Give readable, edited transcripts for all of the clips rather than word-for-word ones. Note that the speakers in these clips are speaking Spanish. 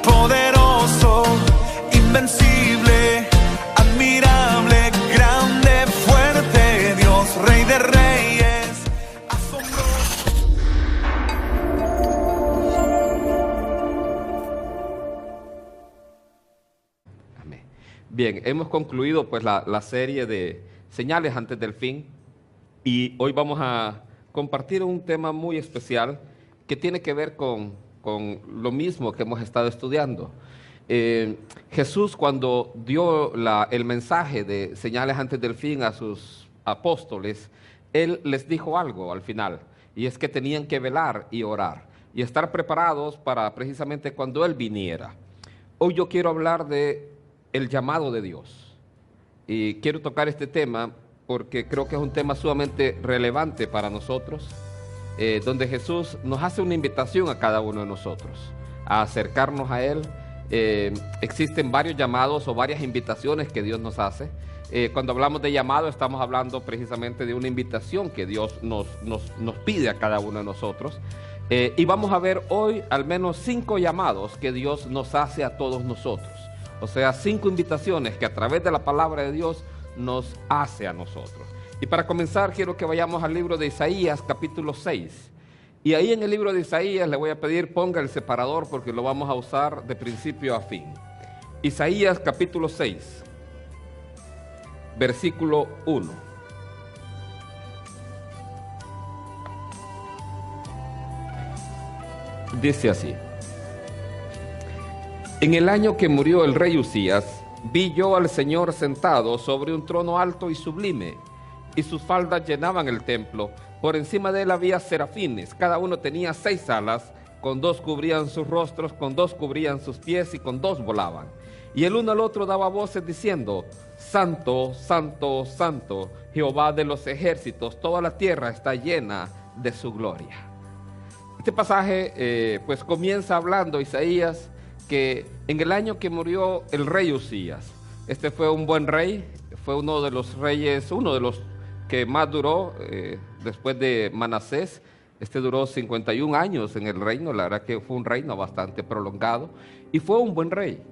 Poderoso, invencible, admirable, grande, fuerte, Dios, Rey de Reyes, asombroso. Amén. Bien, hemos concluido pues la serie de señales antes del fin y hoy vamos a compartir un tema muy especial que tiene que ver con lo mismo que hemos estado estudiando. Jesús, cuando dio el mensaje de señales antes del fin a sus apóstoles, Él les dijo algo al final, y es que tenían que velar y orar y estar preparados para precisamente cuando Él viniera. Hoy yo quiero hablar de el llamado de Dios y quiero tocar este tema porque creo que es un tema sumamente relevante para nosotros, donde Jesús nos hace una invitación a cada uno de nosotros a acercarnos a Él. Existen varios llamados o varias invitaciones que Dios nos hace. Cuando hablamos de llamado estamos hablando precisamente de una invitación que Dios nos pide a cada uno de nosotros. Y vamos a ver hoy al menos 5 llamados que Dios nos hace a todos nosotros. O sea, 5 invitaciones que a través de la palabra de Dios nos hace a nosotros. Y para comenzar quiero que vayamos al libro de Isaías capítulo 6. Y ahí en el libro de Isaías le voy a pedir ponga el separador porque lo vamos a usar de principio a fin. Isaías capítulo 6, versículo 1. Dice así: En el año que murió el rey Usías, vi yo al Señor sentado sobre un trono alto y sublime, y sus faldas llenaban el templo. Por encima de él había serafines, cada uno tenía 6 alas, con 2 cubrían sus rostros, con 2 cubrían sus pies y con 2 volaban. Y el uno al otro daba voces diciendo: Santo, Santo, Santo, Jehová de los ejércitos, toda la tierra está llena de su gloria. Este pasaje pues comienza hablando Isaías que en el año que murió el rey Usías, este fue un buen rey, fue uno de los reyes, uno de los que más duró después de Manasés. Este duró 51 años en el reino, la verdad que fue un reino bastante prolongado y fue un buen rey.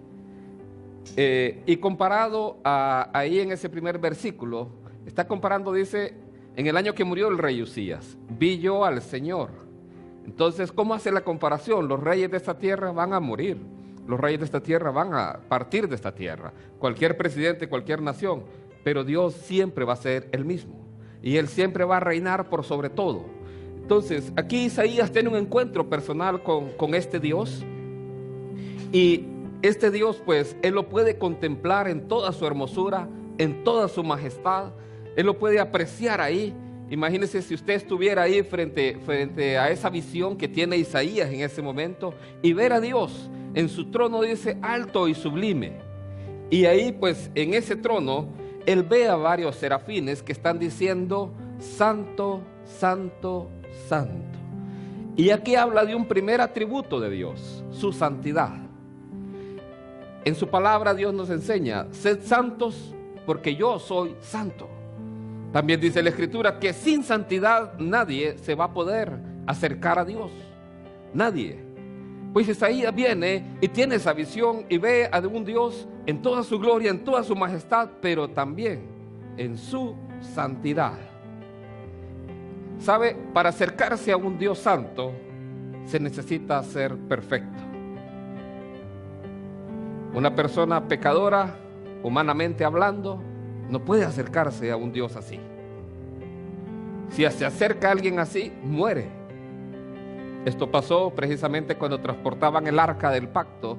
Y comparado ahí en ese primer versículo, está comparando, dice, en el año que murió el rey Usías, vi yo al Señor. Entonces, ¿cómo hace la comparación? Los reyes de esta tierra van a morir, los reyes de esta tierra van a partir de esta tierra, cualquier presidente, cualquier nación, pero Dios siempre va a ser el mismo. Y Él siempre va a reinar por sobre todo. Entonces, aquí Isaías tiene un encuentro personal con este Dios. Y este Dios, pues, Él lo puede contemplar en toda su hermosura, en toda su majestad. Él lo puede apreciar ahí. Imagínese si usted estuviera ahí frente a esa visión que tiene Isaías en ese momento y ver a Dios en su trono, dice, alto y sublime. Y ahí, pues, en ese trono, Él ve a varios serafines que están diciendo: Santo, Santo, Santo. Y aquí habla de un primer atributo de Dios, su santidad. En su palabra Dios nos enseña: sed santos porque yo soy santo. También dice la Escritura que sin santidad nadie se va a poder acercar a Dios. Nadie. Pues Isaías viene y tiene esa visión y ve a un Dios en toda su gloria, en toda su majestad, pero también en su santidad. ¿Sabe? Para acercarse a un Dios santo se necesita ser perfecto. Una persona pecadora, humanamente hablando, no puede acercarse a un Dios así. Si se acerca a alguien así, muere. Esto pasó precisamente cuando transportaban el arca del pacto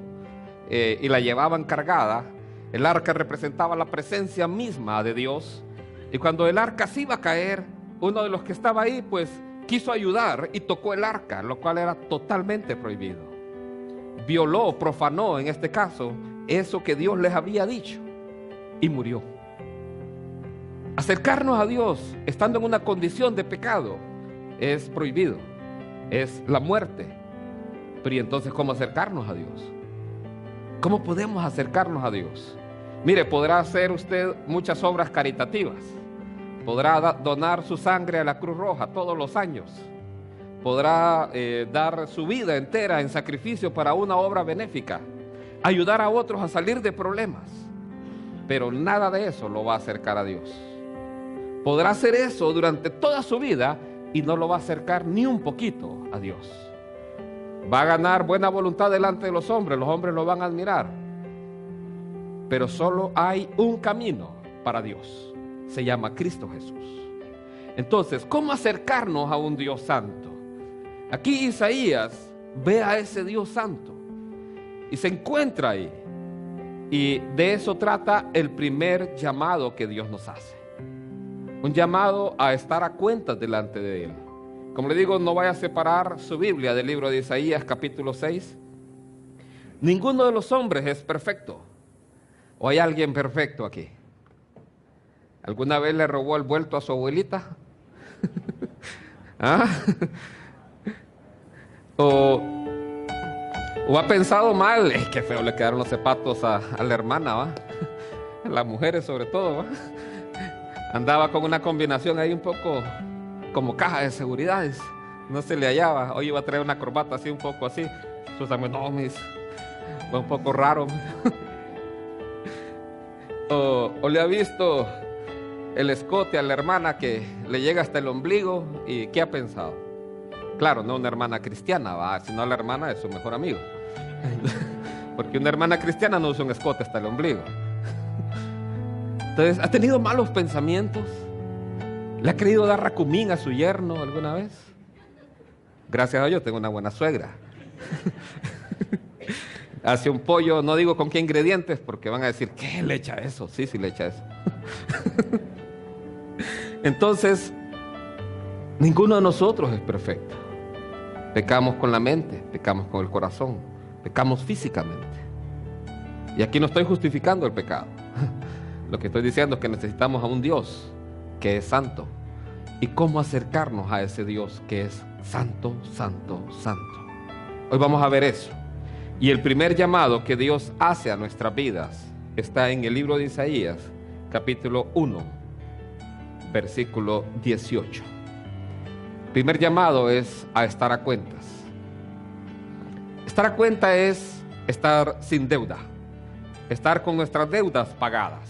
y la llevaban cargada. El arca representaba la presencia misma de Dios. Y cuando el arca se iba a caer, uno de los que estaba ahí, pues, quiso ayudar y tocó el arca, lo cual era totalmente prohibido. Violó, profanó, en este caso, eso que Dios les había dicho y murió. Acercarnos a Dios estando en una condición de pecado es prohibido, es la muerte. Pero ¿y entonces cómo acercarnos a Dios? ¿Cómo podemos acercarnos a Dios? Mire, podrá hacer usted muchas obras caritativas, Podrá donar su sangre a la Cruz Roja todos los años. Podrá dar su vida entera en sacrificio para una obra benéfica. Ayudar a otros a salir de problemas. Pero nada de eso lo va a acercar a Dios. Podrá hacer eso durante toda su vida y no lo va a acercar ni un poquito a Dios. Va a ganar buena voluntad delante de los hombres lo van a admirar. Pero solo hay un camino para Dios. Se llama Cristo Jesús. Entonces, ¿cómo acercarnos a un Dios santo? Aquí Isaías ve a ese Dios santo y se encuentra ahí. Y de eso trata el primer llamado que Dios nos hace. Un llamado a estar a cuentas delante de Él. Como le digo, no vaya a separar su Biblia del libro de Isaías capítulo 6. Ninguno de los hombres es perfecto. ¿O hay alguien perfecto aquí? ¿Alguna vez le robó el vuelto a su abuelita? ¿Ah? ¿O ha pensado mal? Qué feo le quedaron los zapatos a la hermana, ¿va? A las mujeres sobre todo, ¿va? Andaba con una combinación ahí un poco como caja de seguridades. No se le hallaba. Hoy iba a traer una corbata así, un poco así. Sus amigos, no, fue un poco raro. O le ha visto el escote a la hermana que le llega hasta el ombligo. ¿Y qué ha pensado? Claro, no una hermana cristiana, ¿va? Sino la hermana de su mejor amigo. Porque una hermana cristiana no usa un escote hasta el ombligo. Entonces, ¿ha tenido malos pensamientos? ¿Le ha querido dar racumín a su yerno alguna vez? Gracias a Dios tengo una buena suegra. Hace un pollo, no digo con qué ingredientes, porque van a decir, ¿qué le echa eso? Sí, le echa eso. Entonces, ninguno de nosotros es perfecto. Pecamos con la mente, pecamos con el corazón, pecamos físicamente. Y aquí no estoy justificando el pecado. Lo que estoy diciendo es que necesitamos a un Dios que es santo. ¿Y cómo acercarnos a ese Dios que es santo, santo, santo? Hoy vamos a ver eso. Y el primer llamado que Dios hace a nuestras vidas está en el libro de Isaías, capítulo 1, versículo 18. El primer llamado es a estar a cuentas. Estar a cuenta es estar sin deuda. Estar con nuestras deudas pagadas.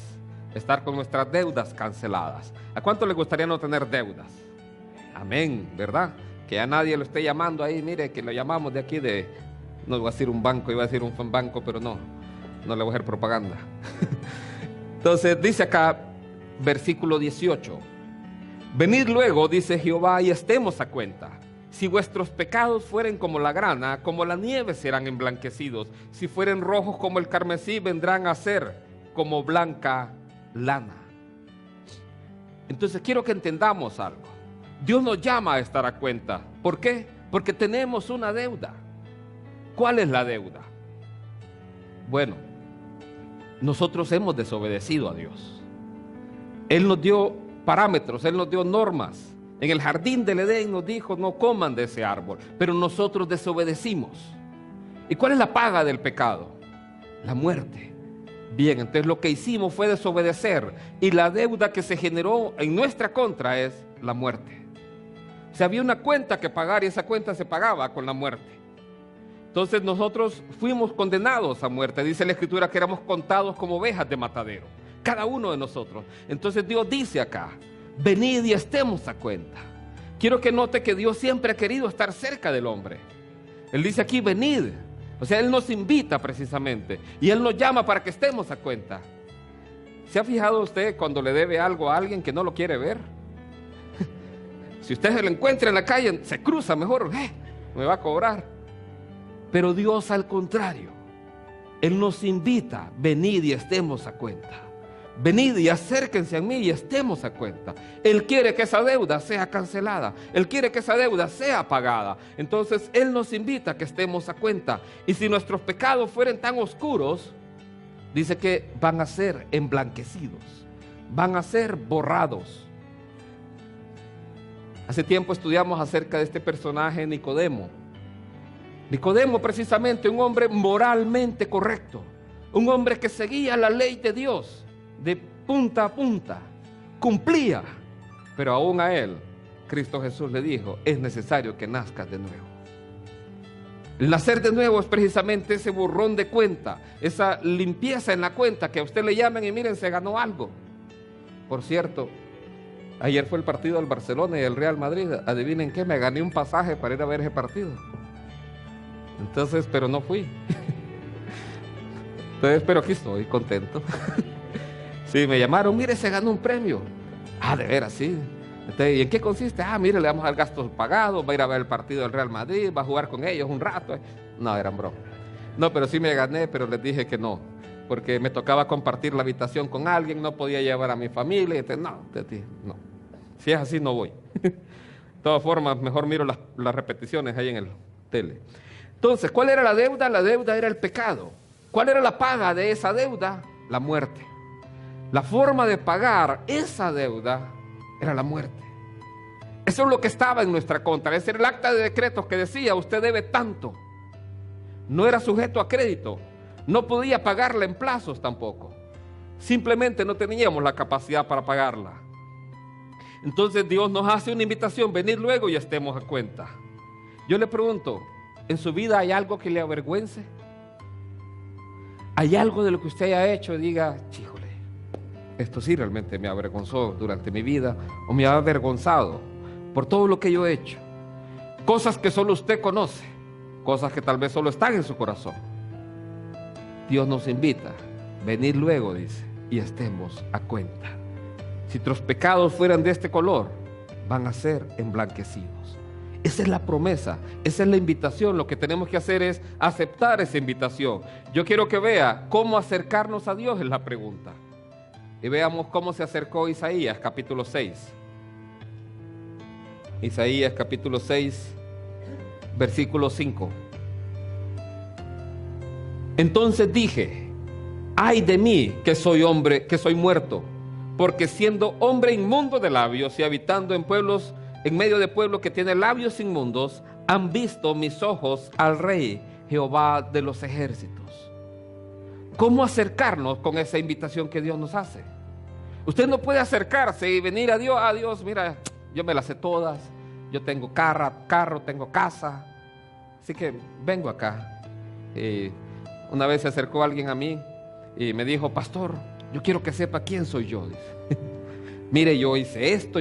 Estar con nuestras deudas canceladas. ¿A cuánto le gustaría no tener deudas? Amén, ¿verdad? Que a nadie lo esté llamando ahí, mire, que lo llamamos de aquí de... No voy a decir un banco, iba a decir un banco, pero no le voy a hacer propaganda. Entonces dice acá, versículo 18. Venid luego, dice Jehová, y estemos a cuenta. Si vuestros pecados fueren como la grana, como la nieve serán emblanquecidos. Si fueren rojos como el carmesí, vendrán a ser como blanca lana. Entonces quiero que entendamos algo. Dios nos llama a estar a cuenta. ¿Por qué? Porque tenemos una deuda. ¿Cuál es la deuda? Bueno, nosotros hemos desobedecido a Dios. Él nos dio parámetros, Él nos dio normas. En el jardín del Edén nos dijo, no coman de ese árbol, pero nosotros desobedecimos. ¿Y cuál es la paga del pecado? La muerte. Bien, entonces lo que hicimos fue desobedecer, y la deuda que se generó en nuestra contra es la muerte. O sea, había una cuenta que pagar y esa cuenta se pagaba con la muerte. Entonces nosotros fuimos condenados a muerte. Dice la Escritura que éramos contados como ovejas de matadero, cada uno de nosotros. Entonces Dios dice acá, venid y estemos a cuenta. Quiero que note que Dios siempre ha querido estar cerca del hombre. Él dice aquí, venid. O sea, Él nos invita precisamente y Él nos llama para que estemos a cuenta. ¿Se ha fijado usted cuando le debe algo a alguien que no lo quiere ver? Si usted se lo encuentra en la calle, se cruza mejor, me va a cobrar. Pero Dios al contrario, Él nos invita, venid y estemos a cuenta. Venid y acérquense a mí y estemos a cuenta. Él quiere que esa deuda sea cancelada. Él quiere que esa deuda sea pagada. Entonces Él nos invita a que estemos a cuenta. Y si nuestros pecados fueren tan oscuros, dice que van a ser emblanquecidos, van a ser borrados. Hace tiempo estudiamos acerca de este personaje Nicodemo. Nicodemo, precisamente, un hombre moralmente correcto, un hombre que seguía la ley de Dios de punta a punta, cumplía, Pero aún a él, Cristo Jesús le dijo, es necesario que nazcas de nuevo. El nacer de nuevo es precisamente ese borrón de cuenta, esa limpieza en la cuenta, que a usted le llaman y miren, se ganó algo. Por cierto, ayer fue el partido del Barcelona y el Real Madrid. Adivinen qué, me gané un pasaje para ir a ver ese partido. Entonces, pero no fui. Entonces, pero aquí estoy, contento. Sí, me llamaron, mire, se ganó un premio. Ah, de veras, sí. Entonces, ¿y en qué consiste? Ah, mire, le vamos a dar gastos pagados, va a ir a ver el partido del Real Madrid, va a jugar con ellos un rato. No, eran broma. No, pero sí me gané, pero les dije que no, porque me tocaba compartir la habitación con alguien, no podía llevar a mi familia. Entonces, no. Si es así, no voy. De todas formas, mejor miro las repeticiones ahí en el tele. Entonces, ¿cuál era la deuda? La deuda era el pecado. ¿Cuál era la paga de esa deuda? La muerte. La forma de pagar esa deuda era la muerte. Eso es lo que estaba en nuestra contra. Ese era el acta de decretos que decía, usted debe tanto. No era sujeto a crédito. No podía pagarla en plazos tampoco. Simplemente no teníamos la capacidad para pagarla. Entonces Dios nos hace una invitación, venid luego y estemos a cuenta. Yo le pregunto, ¿en su vida hay algo que le avergüence? ¿Hay algo de lo que usted haya hecho y diga, chíjole, esto sí realmente me avergonzó durante mi vida, o me ha avergonzado por todo lo que yo he hecho? Cosas que solo usted conoce, cosas que tal vez solo están en su corazón. Dios nos invita, venid luego, dice, y estemos a cuenta. Si nuestros pecados fueran de este color, van a ser emblanquecidos. Esa es la promesa, esa es la invitación. Lo que tenemos que hacer es aceptar esa invitación. Yo quiero que vea cómo acercarnos a Dios, es la pregunta. Y veamos cómo se acercó Isaías, capítulo 6. Isaías, capítulo 6, versículo 5. Entonces dije, ay de mí, que soy hombre, que soy muerto, porque siendo hombre inmundo de labios y habitando en pueblos, en medio de pueblo que tiene labios inmundos, han visto mis ojos al Rey, Jehová de los ejércitos. ¿Cómo acercarnos con esa invitación que Dios nos hace? Usted no puede acercarse y venir a Dios, mira, yo me las sé todas, yo tengo carro, tengo casa, así que vengo acá. Una vez se acercó alguien a mí y me dijo, pastor, yo quiero que sepa quién soy yo, dice. Mire, yo hice esto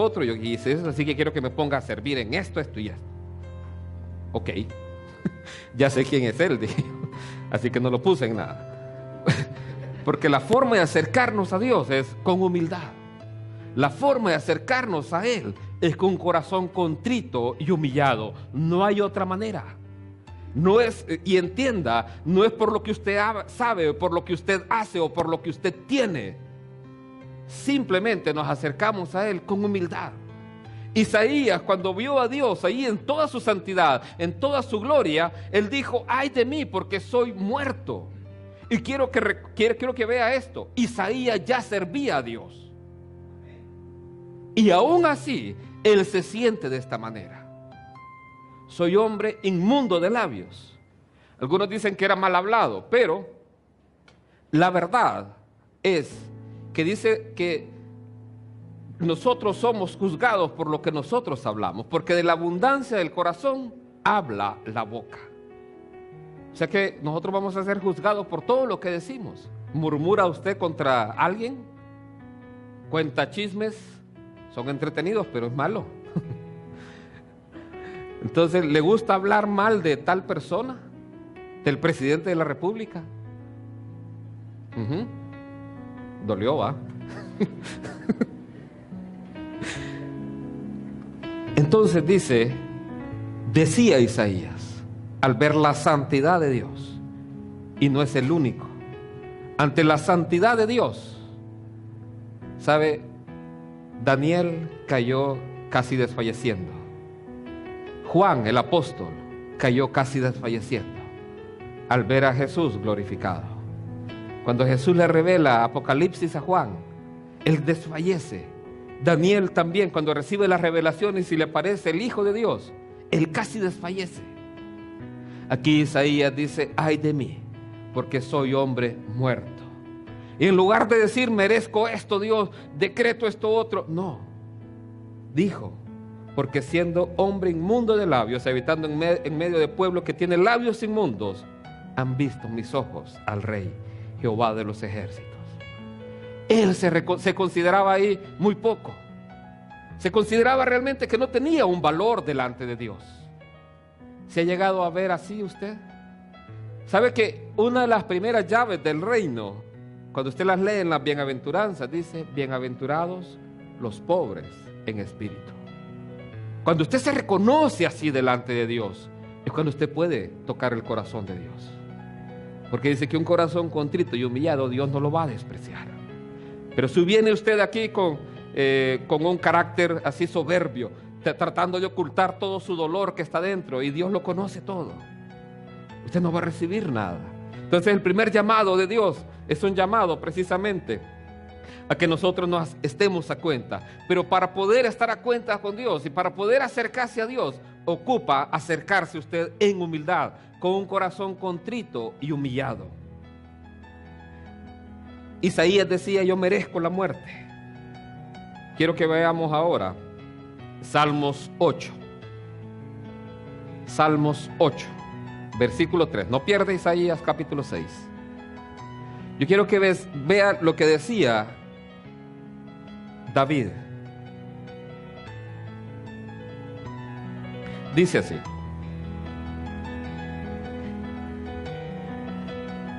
otro, yo hice eso, así que quiero que me ponga a servir en esto y esto. Ok, ya sé quién es él, dije. Así que no lo puse en nada. Porque la forma de acercarnos a Dios es con humildad. La forma de acercarnos a Él es con un corazón contrito y humillado. No hay otra manera. No es, y entienda, no es por lo que usted sabe, o por lo que usted hace, o por lo que usted tiene. Simplemente nos acercamos a Él con humildad. Isaías, cuando vio a Dios ahí en toda su santidad, en toda su gloria, él dijo, ay de mí, porque soy muerto. Y quiero que vea esto. Isaías ya servía a Dios. Y aún así, él se siente de esta manera. Soy hombre inmundo de labios. Algunos dicen que era mal hablado, pero la verdad es que dice que nosotros somos juzgados por lo que nosotros hablamos, porque de la abundancia del corazón habla la boca. O sea que nosotros vamos a ser juzgados por todo lo que decimos. ¿Murmura usted contra alguien? ¿Cuenta chismes? Son entretenidos, pero es malo. Entonces, ¿le gusta hablar mal de tal persona? ¿Del presidente de la República? Dolió, ¿va? Entonces decía Isaías, al ver la santidad de Dios, y no es el único, ante la santidad de Dios, ¿sabe? Daniel cayó casi desfalleciendo. Juan, el apóstol, cayó casi desfalleciendo al ver a Jesús glorificado. Cuando Jesús le revela Apocalipsis a Juan, él desfallece. Daniel también, cuando recibe las revelaciones y le aparece el Hijo de Dios, él casi desfallece. Aquí Isaías dice, ay de mí, porque soy hombre muerto. Y en lugar de decir, merezco esto, Dios, decreto esto otro, no. Dijo, porque siendo hombre inmundo de labios, habitando en medio de pueblo que tiene labios inmundos, han visto mis ojos al Rey, Jehová de los ejércitos. Él se consideraba ahí muy poco. Se consideraba realmente que no tenía un valor delante de Dios. ¿Se ha llegado a ver así usted? ¿Sabe que una de las primeras llaves del reino, cuando usted las lee en las bienaventuranzas, dice, bienaventurados los pobres en espíritu? Cuando usted se reconoce así delante de Dios, es cuando usted puede tocar el corazón de Dios. Porque dice que un corazón contrito y humillado, Dios no lo va a despreciar. Pero si viene usted aquí con un carácter así soberbio, tratando de ocultar todo su dolor que está dentro, y Dios lo conoce todo, usted no va a recibir nada. Entonces el primer llamado de Dios es un llamado precisamente a que nosotros nos estemos a cuenta. Pero para poder estar a cuenta con Dios y para poder acercarse a Dios, ocupa acercarse usted en humildad, con un corazón contrito y humillado. Isaías decía, yo merezco la muerte. Quiero que veamos ahora Salmos 8. Salmos 8, versículo 3. No pierda Isaías capítulo 6. Yo quiero que vea lo que decía David. Dice así.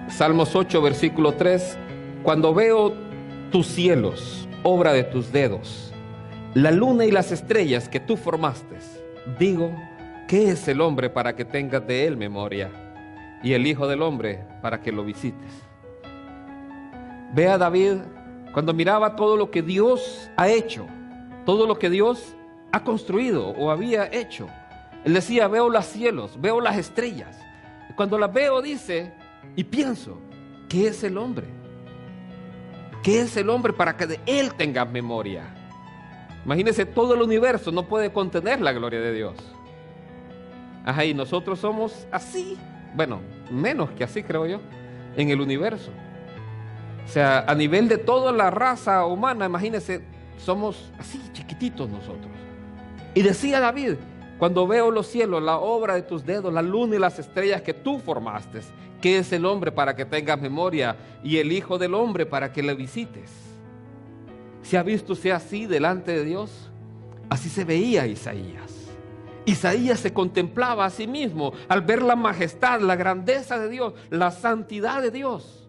Salmos 8, versículo 3. Cuando veo tus cielos, obra de tus dedos, la luna y las estrellas que tú formaste, digo, ¿qué es el hombre para que tengas de él memoria? Y el hijo del hombre para que lo visites. Ve a David cuando miraba todo lo que Dios ha hecho, todo lo que Dios ha construido o había hecho. Él decía, veo los cielos, veo las estrellas. Y cuando las veo, dice, y pienso, ¿qué es el hombre? ¿Qué es el hombre para que de él tengas memoria? Imagínense, todo el universo no puede contener la gloria de Dios. Ajá, y nosotros somos así, bueno, menos que así creo yo, en el universo. O sea, a nivel de toda la raza humana, imagínense, somos así chiquititos nosotros. Y decía David, cuando veo los cielos, la obra de tus dedos, la luna y las estrellas que tú formaste, ¿qué es el hombre para que tengas memoria? Y el hijo del hombre para que le visites. ¿Se ha visto usted así delante de Dios? Así se veía Isaías. Isaías se contemplaba a sí mismo al ver la majestad, la grandeza de Dios, la santidad de Dios.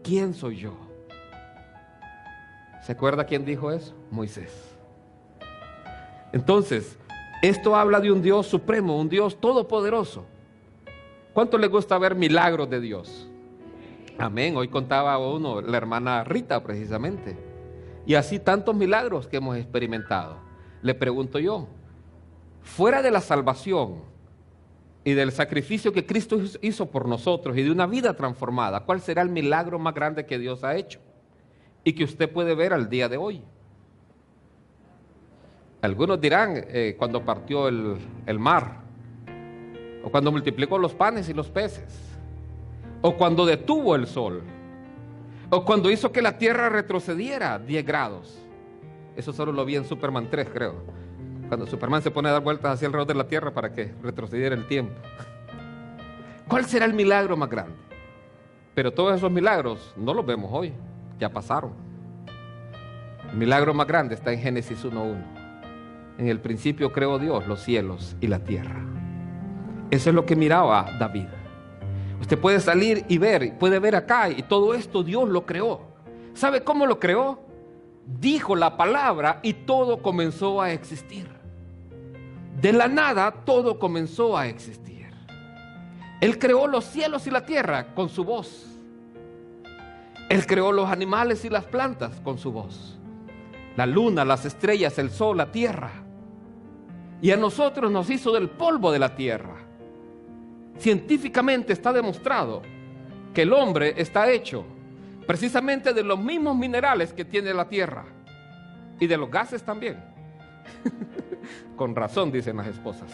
¿Quién soy yo? ¿Se acuerda quién dijo eso? Moisés. Entonces, esto habla de un Dios supremo, un Dios todopoderoso. ¿Cuánto le gusta ver milagros de Dios? Amén. Hoy contaba uno, la hermana Rita precisamente. Y así tantos milagros que hemos experimentado. Le pregunto yo, fuera de la salvación y del sacrificio que Cristo hizo por nosotros y de una vida transformada, ¿cuál será el milagro más grande que Dios ha hecho? Y que usted puede ver al día de hoy. Algunos dirán cuando partió el mar, o cuando multiplicó los panes y los peces, o cuando detuvo el sol, o cuando hizo que la tierra retrocediera 10 grados. Eso solo lo vi en Superman 3, creo. Cuando Superman se pone a dar vueltas hacia alrededor de la tierra para que retrocediera el tiempo. ¿Cuál será el milagro más grande? Pero todos esos milagros no los vemos hoy, ya pasaron. El milagro más grande está en Génesis 1:1. En el principio creó Dios los cielos y la tierra. Eso es lo que miraba David. Usted puede salir y ver, puede ver acá, y todo esto Dios lo creó. ¿Sabe cómo lo creó? Dijo la palabra y todo comenzó a existir. De la nada todo comenzó a existir. Él creó los cielos y la tierra con su voz. Él creó los animales y las plantas con su voz. La luna, las estrellas, el sol, la tierra. Y a nosotros nos hizo del polvo de la tierra. Científicamente está demostrado que el hombre está hecho precisamente de los mismos minerales que tiene la tierra y de los gases también. Con razón dicen las esposas.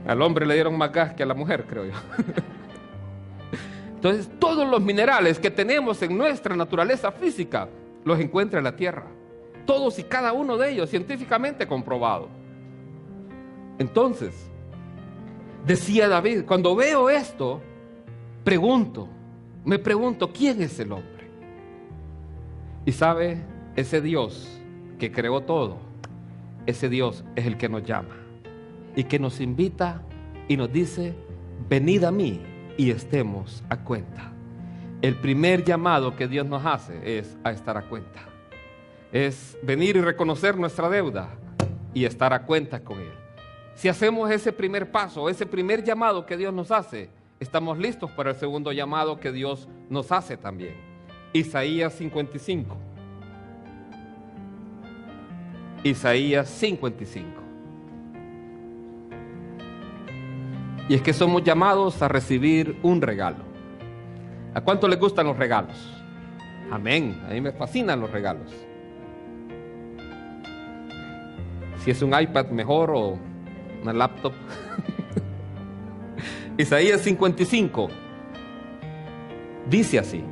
Al hombre le dieron más gas que a la mujer, creo yo. Entonces, todos los minerales que tenemos en nuestra naturaleza física los encuentra en la tierra. Todos y cada uno de ellos, científicamente comprobado. Entonces, decía David, cuando veo esto, me pregunto, ¿quién es el hombre? Y sabe, ese Dios que creó todo, ese Dios es el que nos llama y que nos invita y nos dice, venid a mí y estemos a cuenta. El primer llamado que Dios nos hace es a estar a cuenta. Es venir y reconocer nuestra deuda y estar a cuenta con Él. Si hacemos ese primer paso, ese primer llamado que Dios nos hace, estamos listos para el segundo llamado que Dios nos hace también. Isaías 55. Isaías 55. Y es que somos llamados a recibir un regalo. ¿A cuánto les gustan los regalos? Amén. A mí me fascinan los regalos. Si es un iPad mejor o una laptop. Isaías 55 dice así: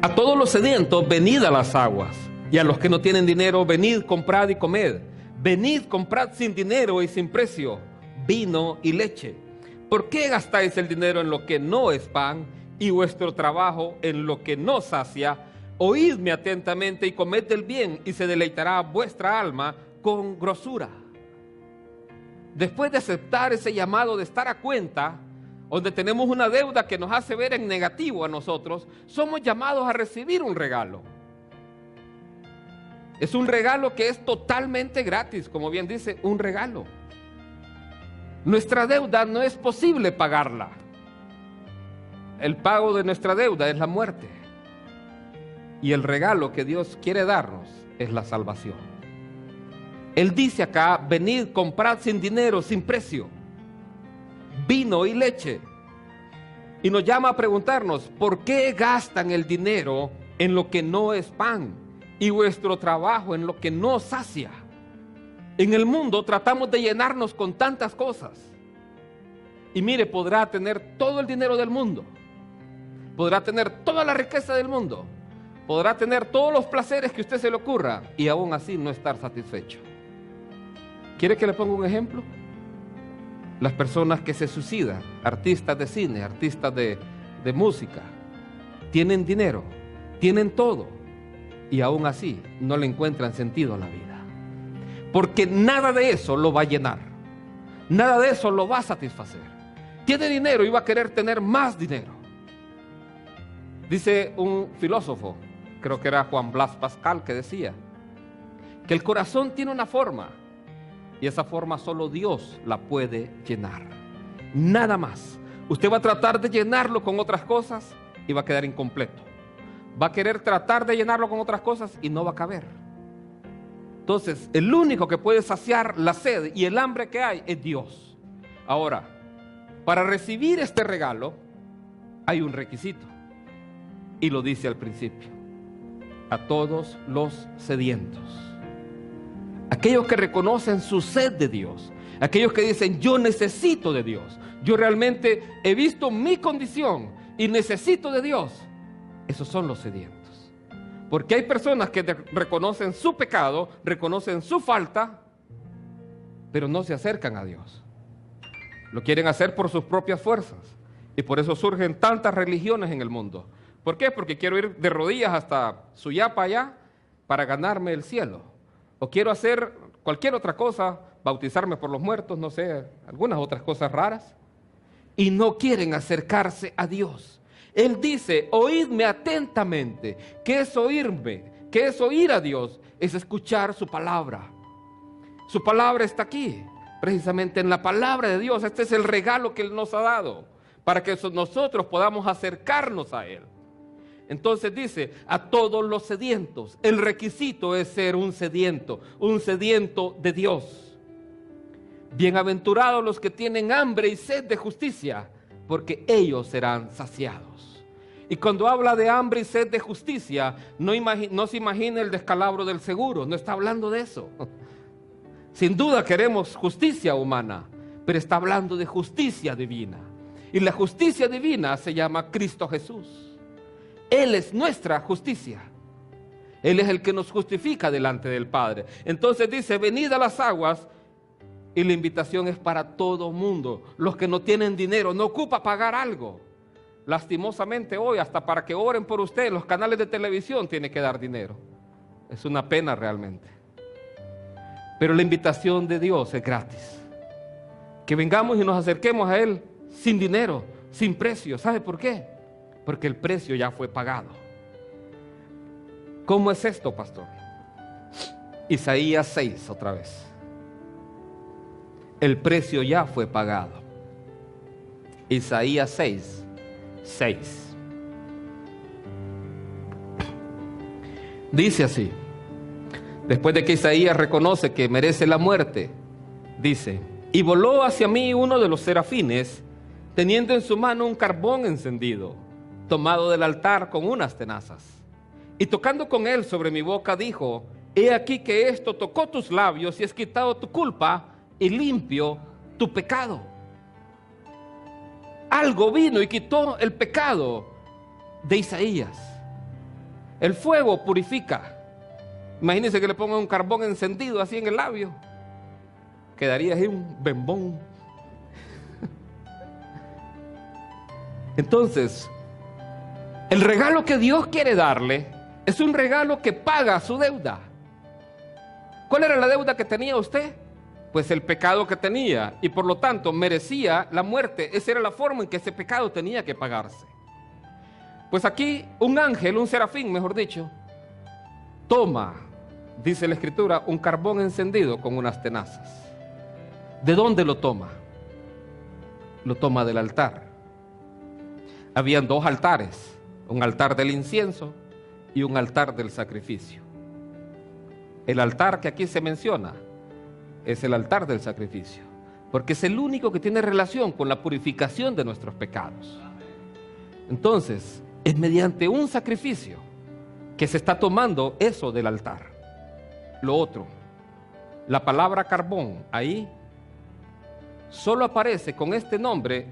a todos los sedientos, venid a las aguas, y a los que no tienen dinero, venid, comprad y comed. Venid, comprad sin dinero y sin precio vino y leche. ¿Por qué gastáis el dinero en lo que no es pan y vuestro trabajo en lo que no sacia? Oídme atentamente y comed el bien, y se deleitará vuestra alma con grosura. Después de aceptar ese llamado de estar a cuenta, donde tenemos una deuda que nos hace ver en negativo a nosotros, somos llamados a recibir un regalo. Es un regalo que es totalmente gratis, como bien dice, un regalo. Nuestra deuda no es posible pagarla. El pago de nuestra deuda es la muerte. Y el regalo que Dios quiere darnos es la salvación. Él dice acá, venid, comprad sin dinero, sin precio, vino y leche. Y nos llama a preguntarnos, ¿por qué gastan el dinero en lo que no es pan y vuestro trabajo en lo que no sacia? En el mundo tratamos de llenarnos con tantas cosas. Y mire, podrá tener todo el dinero del mundo, podrá tener toda la riqueza del mundo, podrá tener todos los placeres que a usted se le ocurra y aún así no estar satisfecho. ¿Quiere que le ponga un ejemplo? Las personas que se suicidan, artistas de cine, artistas de música, tienen dinero, tienen todo y aún así no le encuentran sentido a la vida. Porque nada de eso lo va a llenar, nada de eso lo va a satisfacer. Tiene dinero y va a querer tener más dinero. Dice un filósofo, creo que era Juan Blas Pascal, que decía que el corazón tiene una forma y esa forma solo Dios la puede llenar. Nada más. Usted va a tratar de llenarlo con otras cosas y va a quedar incompleto. Va a querer tratar de llenarlo con otras cosas y no va a caber. Entonces, el único que puede saciar la sed y el hambre que hay es Dios. Ahora, para recibir este regalo hay un requisito. Y lo dice al principio: a todos los sedientos. Aquellos que reconocen su sed de Dios, aquellos que dicen, yo necesito de Dios, yo realmente he visto mi condición y necesito de Dios. Esos son los sedientos. Porque hay personas que reconocen su pecado, reconocen su falta, pero no se acercan a Dios. Lo quieren hacer por sus propias fuerzas. Y por eso surgen tantas religiones en el mundo. ¿Por qué? Porque quiero ir de rodillas hasta Suyapa allá para ganarme el cielo. O quiero hacer cualquier otra cosa, bautizarme por los muertos, no sé, algunas otras cosas raras. Y no quieren acercarse a Dios. Él dice, oídme atentamente. ¿Qué es oírme? ¿Qué es oír a Dios? Es escuchar su palabra. Su palabra está aquí, precisamente en la palabra de Dios. Este es el regalo que Él nos ha dado, para que nosotros podamos acercarnos a Él. Entonces dice, a todos los sedientos. El requisito es ser un sediento de Dios. Bienaventurados los que tienen hambre y sed de justicia, porque ellos serán saciados. Y cuando habla de hambre y sed de justicia, no se imagina el descalabro del seguro, no está hablando de eso. Sin duda queremos justicia humana, pero está hablando de justicia divina. Y la justicia divina se llama Cristo Jesús. Él es nuestra justicia. Él es el que nos justifica delante del Padre. Entonces dice, venid a las aguas, y la invitación es para todo mundo. Los que no tienen dinero, no ocupa pagar algo. Lastimosamente hoy, hasta para que oren por usted en los canales de televisión, tiene que dar dinero. Es una pena realmente. Pero la invitación de Dios es gratis. Que vengamos y nos acerquemos a Él sin dinero, sin precio. ¿Sabe por qué? Porque el precio ya fue pagado. ¿Cómo es esto, pastor? Isaías 6, otra vez. El precio ya fue pagado. Isaías 6, 6. Dice así, después de que Isaías reconoce que merece la muerte, dice, y voló hacia mí uno de los serafines, teniendo en su mano un carbón encendido, tomado del altar con unas tenazas. Y tocando con él sobre mi boca, dijo, he aquí que esto tocó tus labios y has quitado tu culpa y limpio tu pecado. Algo vino y quitó el pecado de Isaías. El fuego purifica. Imagínense que le pongan un carbón encendido así en el labio. Quedaría ahí un bembón. Entonces, el regalo que Dios quiere darle es un regalo que paga su deuda. ¿Cuál era la deuda que tenía usted? Pues el pecado que tenía, y por lo tanto merecía la muerte. Esa era la forma en que ese pecado tenía que pagarse. Pues aquí un ángel, un serafín mejor dicho, toma, dice la Escritura, un carbón encendido con unas tenazas. ¿De dónde lo toma? Lo toma del altar. Habían dos altares, un altar del incienso y un altar del sacrificio. El altar que aquí se menciona es el altar del sacrificio, porque es el único que tiene relación con la purificación de nuestros pecados. Entonces, es mediante un sacrificio que se está tomando eso del altar. Lo otro, la palabra carbón, ahí solo aparece con este nombre,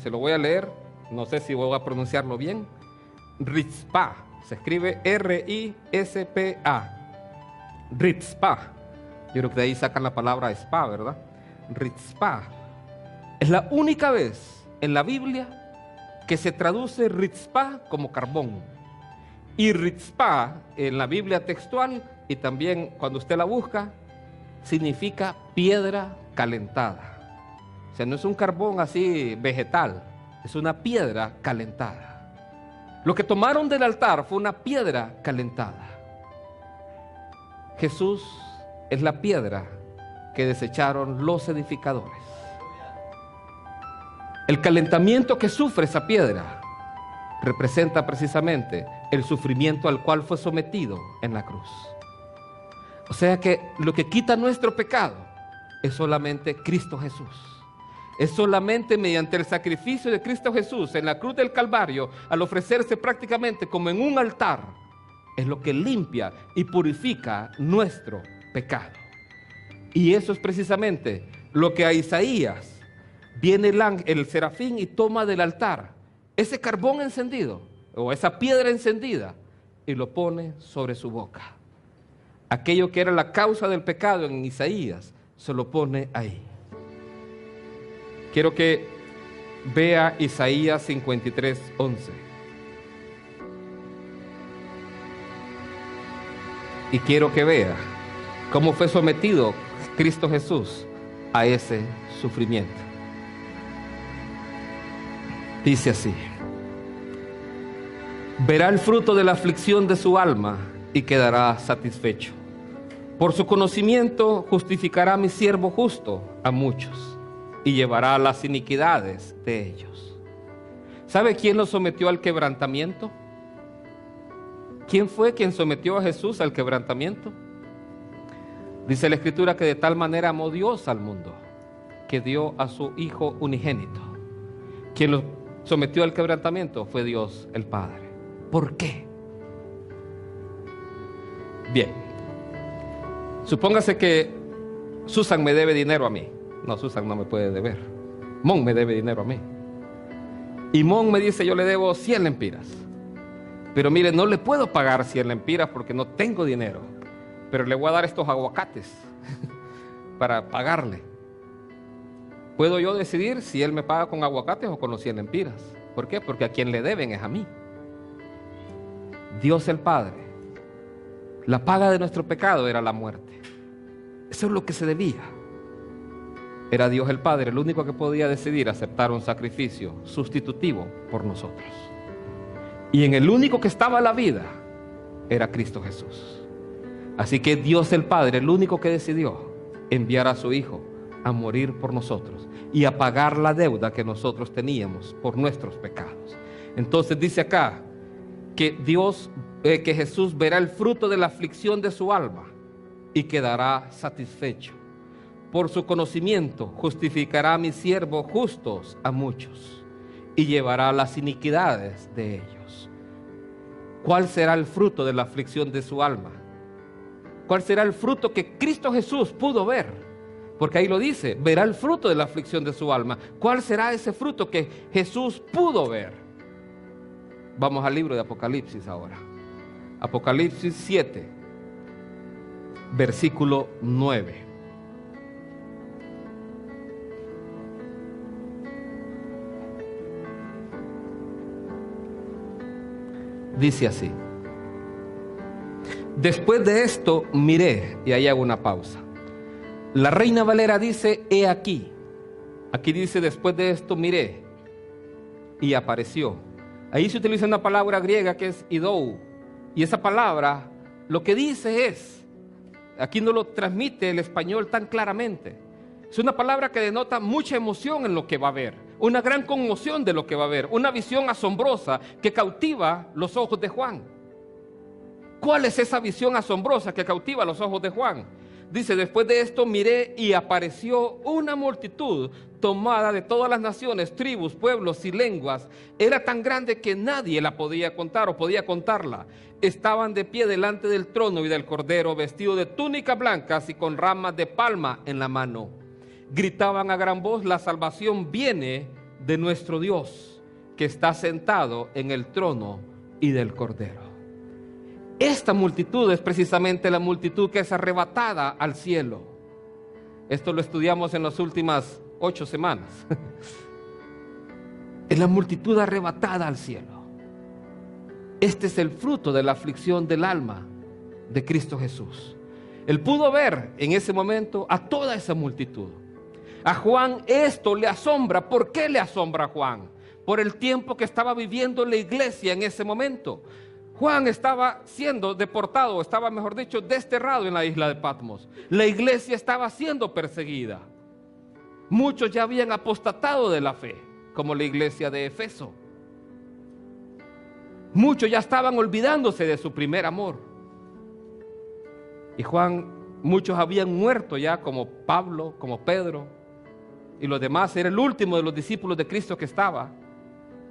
se lo voy a leer, no sé si voy a pronunciarlo bien, Ritzpah, se escribe R-I-S-P-A, Ritzpah. Yo creo que de ahí sacan la palabra spa, ¿verdad? Ritzpah. Es la única vez en la Biblia que se traduce Ritzpah como carbón. Y Ritzpah en la Biblia textual y también cuando usted la busca, significa piedra calentada. O sea, no es un carbón así vegetal, es una piedra calentada. Lo que tomaron del altar fue una piedra calentada. Jesús es la piedra que desecharon los edificadores. El calentamiento que sufre esa piedra representa precisamente el sufrimiento al cual fue sometido en la cruz. O sea que lo que quita nuestro pecado es solamente Cristo Jesús. Es solamente mediante el sacrificio de Cristo Jesús en la cruz del Calvario, al ofrecerse prácticamente como en un altar, es lo que limpia y purifica nuestro pecado. Y eso es precisamente lo que a Isaías viene el serafín y toma del altar ese carbón encendido o esa piedra encendida y lo pone sobre su boca. Aquello que era la causa del pecado en Isaías se lo pone ahí. Quiero que vea Isaías 53:11. Y quiero que vea cómo fue sometido Cristo Jesús a ese sufrimiento. Dice así: verá el fruto de la aflicción de su alma y quedará satisfecho. Por su conocimiento justificará mi siervo justo a muchos y llevará las iniquidades de ellos. ¿Sabe quién lo sometió al quebrantamiento? ¿Quién fue quien sometió a Jesús al quebrantamiento? Dice la Escritura que de tal manera amó Dios al mundo, que dio a su Hijo unigénito. Quien lo sometió al quebrantamiento fue Dios el Padre. ¿Por qué? Bien, supóngase que Susan me debe dinero a mí. No, Susan no me puede deber. Mon me debe dinero a mí. Y Mon me dice, yo le debo 100 lempiras. Pero mire, no le puedo pagar 100 lempiras porque no tengo dinero, pero le voy a dar estos aguacates para pagarle. ¿Puedo yo decidir si él me paga con aguacates o con los 100 lempiras? ¿Por qué? Porque a quien le deben es a mí. Dios el Padre, la paga de nuestro pecado era la muerte. Eso es lo que se debía. Era Dios el Padre el único que podía decidir aceptar un sacrificio sustitutivo por nosotros. Y en el único que estaba la vida era Cristo Jesús. Así que Dios el Padre, el único que decidió enviar a su Hijo a morir por nosotros y a pagar la deuda que nosotros teníamos por nuestros pecados. Entonces dice acá que que Jesús verá el fruto de la aflicción de su alma y quedará satisfecho. Por su conocimiento justificará a mis siervos justos a muchos y llevará las iniquidades de ellos. ¿Cuál será el fruto de la aflicción de su alma? ¿Cuál será el fruto que Cristo Jesús pudo ver? Porque ahí lo dice, verá el fruto de la aflicción de su alma. ¿Cuál será ese fruto que Jesús pudo ver? Vamos al libro de Apocalipsis ahora. Apocalipsis 7, versículo 9. Dice así: después de esto miré, y ahí hago una pausa. La Reina Valera dice, he aquí. Aquí dice, después de esto miré, y apareció. Ahí se utiliza una palabra griega que es idou, y esa palabra lo que dice es, aquí no lo transmite el español tan claramente, es una palabra que denota mucha emoción en lo que va a ver, una gran conmoción de lo que va a ver, una visión asombrosa que cautiva los ojos de Juan. ¿Cuál es esa visión asombrosa que cautiva los ojos de Juan? Dice, después de esto miré y apareció una multitud tomada de todas las naciones, tribus, pueblos y lenguas. Era tan grande que nadie la podía contar o podía contarla. Estaban de pie delante del trono y del Cordero, vestidos de túnicas blancas y con ramas de palma en la mano. Gritaban a gran voz, la salvación viene de nuestro Dios, que está sentado en el trono y del Cordero. Esta multitud es precisamente la multitud que es arrebatada al cielo. Esto lo estudiamos en las últimas 8 semanas. Es la multitud arrebatada al cielo. Este es el fruto de la aflicción del alma de Cristo Jesús. Él pudo ver en ese momento a toda esa multitud. A Juan esto le asombra. ¿Por qué le asombra a Juan? Por el tiempo que estaba viviendo la iglesia en ese momento. Juan estaba siendo deportado, estaba, mejor dicho, desterrado en la isla de Patmos. La iglesia estaba siendo perseguida. Muchos ya habían apostatado de la fe, como la iglesia de Efeso. Muchos ya estaban olvidándose de su primer amor. Y muchos habían muerto ya, como Pablo, como Pedro, y los demás. Era el último de los discípulos de Cristo que estaba.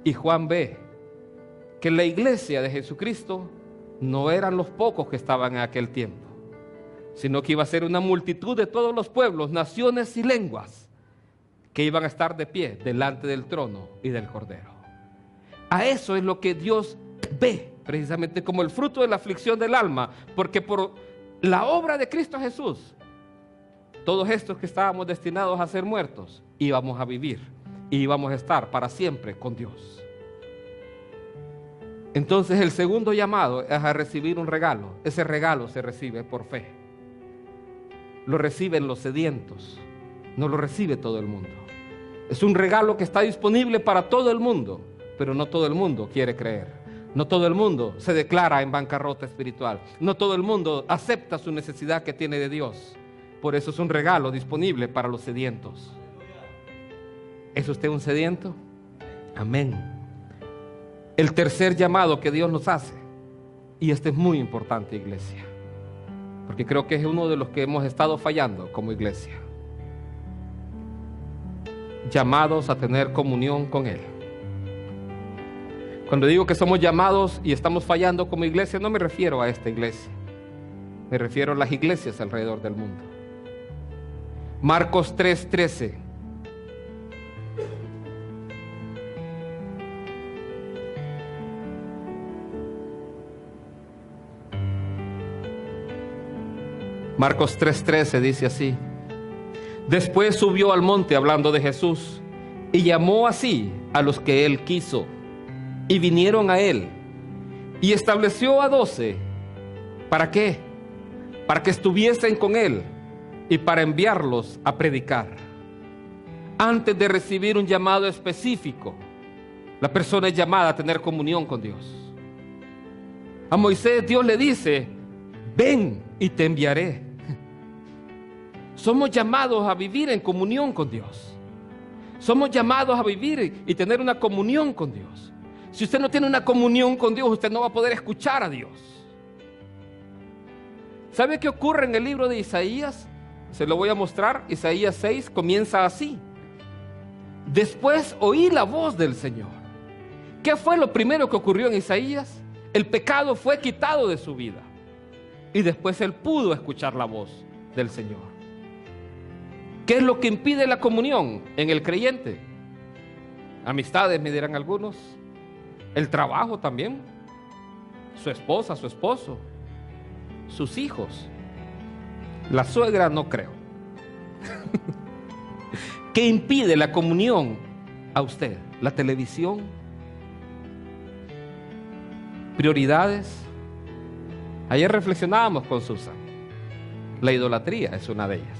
Y Juan ve que la iglesia de Jesucristo no eran los pocos que estaban en aquel tiempo, sino que iba a ser una multitud de todos los pueblos, naciones y lenguas que iban a estar de pie delante del trono y del Cordero. A eso es lo que Dios ve precisamente como el fruto de la aflicción del alma, porque por la obra de Cristo Jesús, todos estos que estábamos destinados a ser muertos íbamos a vivir y íbamos a estar para siempre con Dios. Entonces el segundo llamado es a recibir un regalo. Ese regalo se recibe por fe. Lo reciben los sedientos, no lo recibe todo el mundo. Es un regalo que está disponible para todo el mundo, pero no todo el mundo quiere creer. No todo el mundo se declara en bancarrota espiritual. No todo el mundo acepta su necesidad que tiene de Dios. Por eso es un regalo disponible para los sedientos. ¿Es usted un sediento? Amén. El tercer llamado que Dios nos hace, y este es muy importante, iglesia, porque creo que es uno de los que hemos estado fallando como iglesia. Llamados a tener comunión con Él. Cuando digo que somos llamados y estamos fallando como iglesia, no me refiero a esta iglesia, me refiero a las iglesias alrededor del mundo. Marcos 3:13. Marcos 3:13 dice así: después subió al monte, hablando de Jesús, y llamó así a los que él quiso, y vinieron a él, y estableció a 12. ¿Para qué? Para que estuviesen con él y para enviarlos a predicar. Antes de recibir un llamado específico, la persona es llamada a tener comunión con Dios. A Moisés Dios le dice: ven y te enviaré. Somos llamados a vivir en comunión con Dios. Somos llamados a vivir y tener una comunión con Dios. Si usted no tiene una comunión con Dios, usted no va a poder escuchar a Dios. ¿Sabe qué ocurre en el libro de Isaías? Se lo voy a mostrar. Isaías 6 comienza así: después oí la voz del Señor. ¿Qué fue lo primero que ocurrió en Isaías? El pecado fue quitado de su vida. Y después él pudo escuchar la voz del Señor. ¿Qué es lo que impide la comunión en el creyente? Amistades, me dirán algunos. El trabajo también. Su esposa, su esposo. Sus hijos. La suegra no creo. ¿Qué impide la comunión a usted? La televisión. Prioridades. Ayer reflexionábamos con Susan. La idolatría es una de ellas.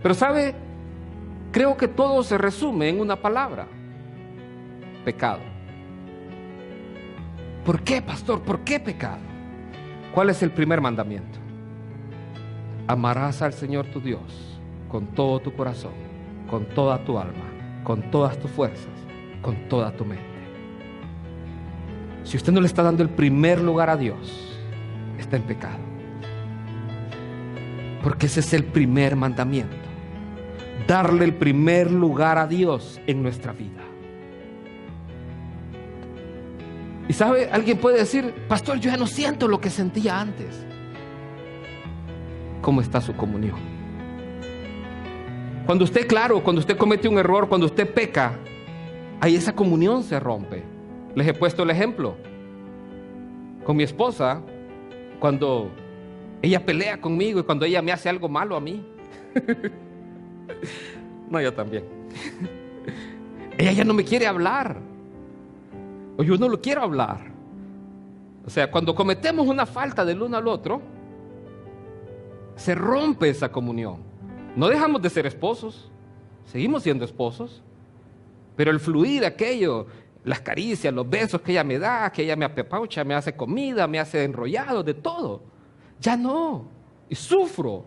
Pero ¿sabe? Creo que todo se resume en una palabra: pecado. ¿Por qué, pastor? ¿Por qué pecado? ¿Cuál es el primer mandamiento? Amarás al Señor tu Dios con todo tu corazón, con toda tu alma, con todas tus fuerzas, con toda tu mente. Si usted no le está dando el primer lugar a Dios, está en pecado. Porque ese es el primer mandamiento: darle el primer lugar a Dios en nuestra vida. Y sabe, alguien puede decir: pastor, yo ya no siento lo que sentía antes. ¿Cómo está su comunión? Cuando usted comete un error, cuando usted peca, ahí esa comunión se rompe. Les he puesto el ejemplo con mi esposa, cuando ella pelea conmigo y cuando ella me hace algo malo a mí. No, yo también. Ella ya no me quiere hablar, o yo no lo quiero hablar. O sea, cuando cometemos una falta del uno al otro, se rompe esa comunión. No dejamos de ser esposos, seguimos siendo esposos, pero el fluir aquello, las caricias, los besos que ella me da, que ella me apapaucha, me hace comida, me hace enrollado, de todo, ya no, y sufro.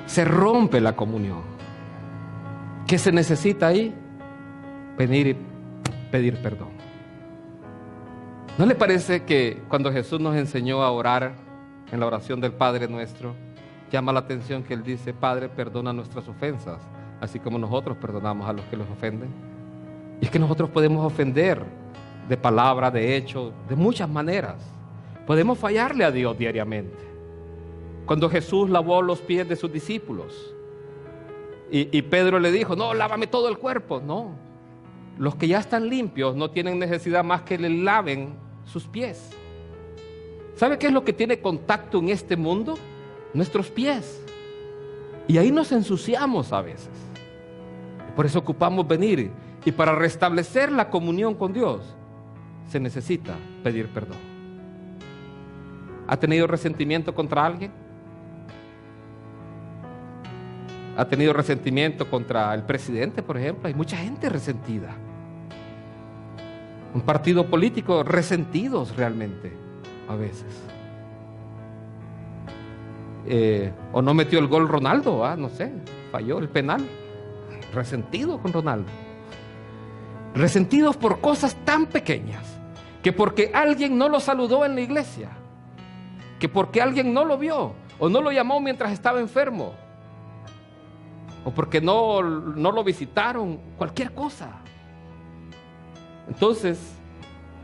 Se rompe la comunión. ¿Qué se necesita ahí? Venir y pedir perdón. ¿No le parece que cuando Jesús nos enseñó a orar en la oración del Padre Nuestro, llama la atención que Él dice: Padre, perdona nuestras ofensas, así como nosotros perdonamos a los que los ofenden? Y es que nosotros podemos ofender de palabra, de hecho, de muchas maneras. Podemos fallarle a Dios diariamente. Cuando Jesús lavó los pies de sus discípulos y Pedro le dijo: no, lávame todo el cuerpo. No, los que ya están limpios no tienen necesidad más que le laven sus pies. ¿Sabe qué es lo que tiene contacto en este mundo? Nuestros pies. Y ahí nos ensuciamos a veces. Por eso ocupamos venir. Y para restablecer la comunión con Dios, se necesita pedir perdón. ¿Ha tenido resentimiento contra alguien? ¿Ha tenido resentimiento contra el presidente, por ejemplo? Hay mucha gente resentida. Un partido político, resentidos realmente, a veces. O no metió el gol Ronaldo, no sé, falló el penal. Resentido con Ronaldo. Resentidos por cosas tan pequeñas, que porque alguien no lo saludó en la iglesia, que porque alguien no lo vio o no lo llamó mientras estaba enfermo, o porque no lo visitaron, cualquier cosa. Entonces,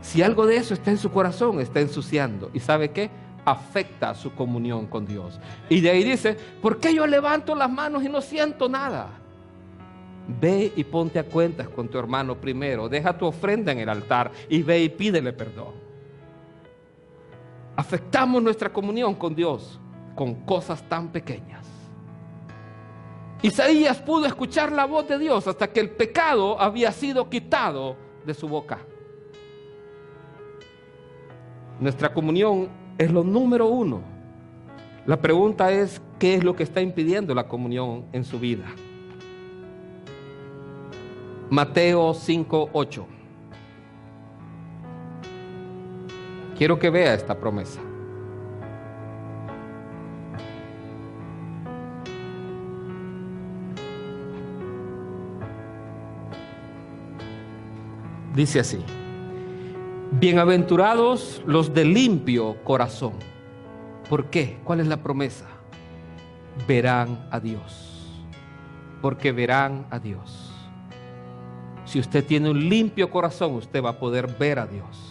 si algo de eso está en su corazón, está ensuciando. ¿Y sabe qué? Afecta a su comunión con Dios. Y de ahí dice: ¿por qué yo levanto las manos y no siento nada? Ve y ponte a cuentas con tu hermano primero. Deja tu ofrenda en el altar y ve y pídele perdón. afectamos nuestra comunión con Dios con cosas tan pequeñas. Isaías pudo escuchar la voz de Dios hasta que el pecado había sido quitado de su boca. Nuestra comunión es lo número uno. La pregunta es, ¿qué es lo que está impidiendo la comunión en su vida? Mateo 5:8. Quiero que vea esta promesa. Dice así: bienaventurados los de limpio corazón. ¿Por qué? ¿Cuál es la promesa? Verán a Dios. Porque verán a Dios. Si usted tiene un limpio corazón, usted va a poder ver a Dios.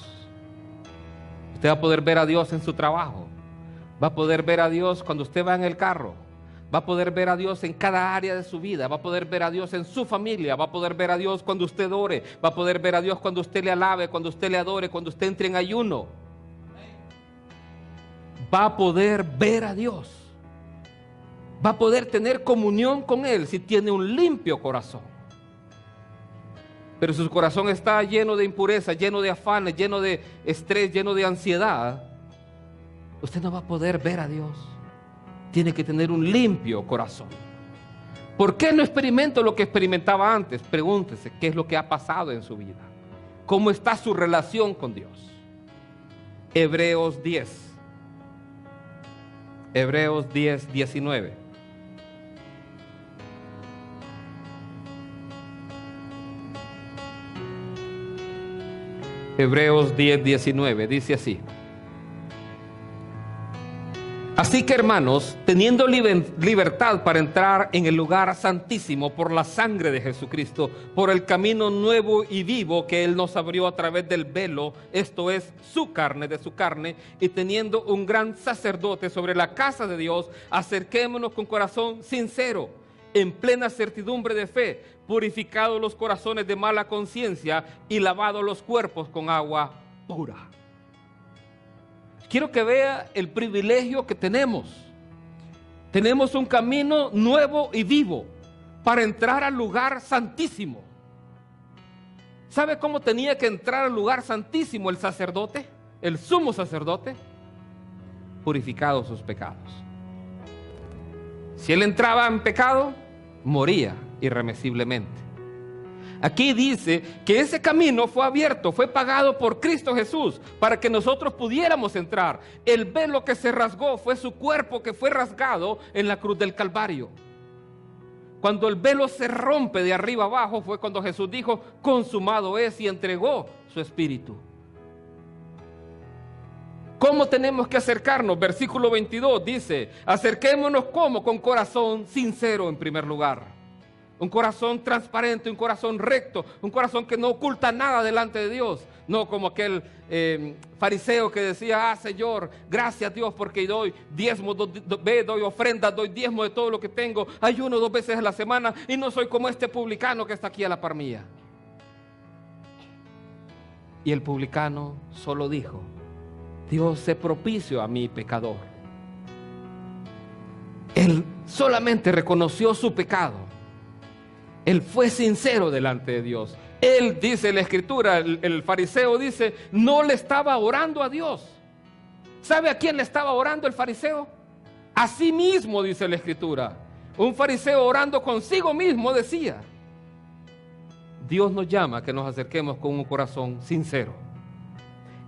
Usted va a poder ver a Dios en su trabajo. Va a poder ver a Dios cuando usted va en el carro. Va a poder ver a Dios en cada área de su vida. Va a poder ver a Dios en su familia. Va a poder ver a Dios cuando usted ore. Va a poder ver a Dios cuando usted le alabe, cuando usted le adore, cuando usted entre en ayuno. Va a poder ver a Dios. Va a poder tener comunión con Él si tiene un limpio corazón. Pero si su corazón está lleno de impureza, lleno de afanes, lleno de estrés, lleno de ansiedad, usted no va a poder ver a Dios. Tiene que tener un limpio corazón. ¿Por qué no experimento lo que experimentaba antes? Pregúntese, ¿qué es lo que ha pasado en su vida? ¿Cómo está su relación con Dios? Hebreos 10. Hebreos 10, 19. Hebreos 10, 19. Dice así: así que, hermanos, teniendo libertad para entrar en el lugar santísimo por la sangre de Jesucristo, por el camino nuevo y vivo que Él nos abrió a través del velo, esto es, su carne de su carne, y teniendo un gran sacerdote sobre la casa de Dios, acerquémonos con corazón sincero, en plena certidumbre de fe, purificados los corazones de mala conciencia y lavados los cuerpos con agua pura. Quiero que vea el privilegio que tenemos. Tenemos un camino nuevo y vivo para entrar al lugar santísimo. ¿Sabe cómo tenía que entrar al lugar santísimo el sacerdote? El sumo sacerdote. Purificados sus pecados. Si él entraba en pecado, moría irremisiblemente. Aquí dice que ese camino fue abierto, fue pagado por Cristo Jesús para que nosotros pudiéramos entrar. El velo que se rasgó fue su cuerpo que fue rasgado en la cruz del Calvario. Cuando el velo se rompe de arriba abajo fue cuando Jesús dijo, consumado es, y entregó su espíritu. ¿Cómo tenemos que acercarnos? Versículo 22 dice, acerquémonos ¿cómo? Con corazón sincero en primer lugar. Un corazón transparente, un corazón recto, un corazón que no oculta nada delante de Dios. No como aquel fariseo que decía, Señor, gracias Dios porque doy diezmo, doy ofrendas, doy diezmo de todo lo que tengo. Ayuno 2 veces a la semana y no soy como este publicano que está aquí a la par mía. Y el publicano solo dijo, Dios sé propicio a mi pecador. Él solamente reconoció su pecado. Él fue sincero delante de Dios. Él, dice la Escritura, el fariseo dice, no le estaba orando a Dios. ¿Sabe a quién le estaba orando el fariseo? A sí mismo, dice la Escritura. Un fariseo orando consigo mismo decía, Dios nos llama a que nos acerquemos con un corazón sincero,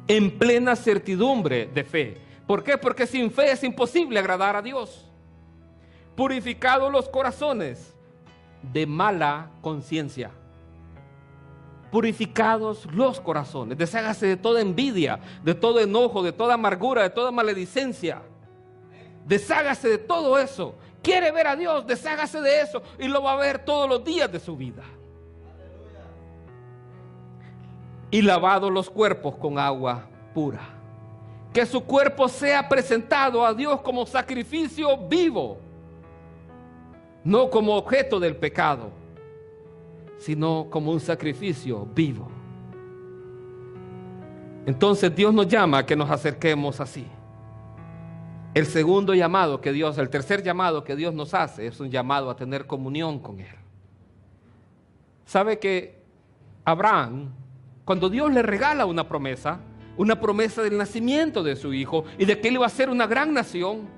en plena certidumbre de fe. ¿Por qué? Porque sin fe es imposible agradar a Dios. Purificados los corazones de mala conciencia. Purificados los corazones. Deshágase de toda envidia, de todo enojo, de toda amargura, de toda maledicencia. Deshágase de todo eso. Quiere ver a Dios, deshágase de eso y lo va a ver todos los días de su vida. Y lavados los cuerpos con agua pura. Que su cuerpo sea presentado a Dios como sacrificio vivo. No como objeto del pecado, sino como un sacrificio vivo. Entonces Dios nos llama a que nos acerquemos así. El segundo llamado que Dios, el tercer llamado que Dios nos hace es un llamado a tener comunión con Él. ¿Sabe que Abraham, cuando Dios le regala una promesa del nacimiento de su hijo y de que él iba a ser una gran nación,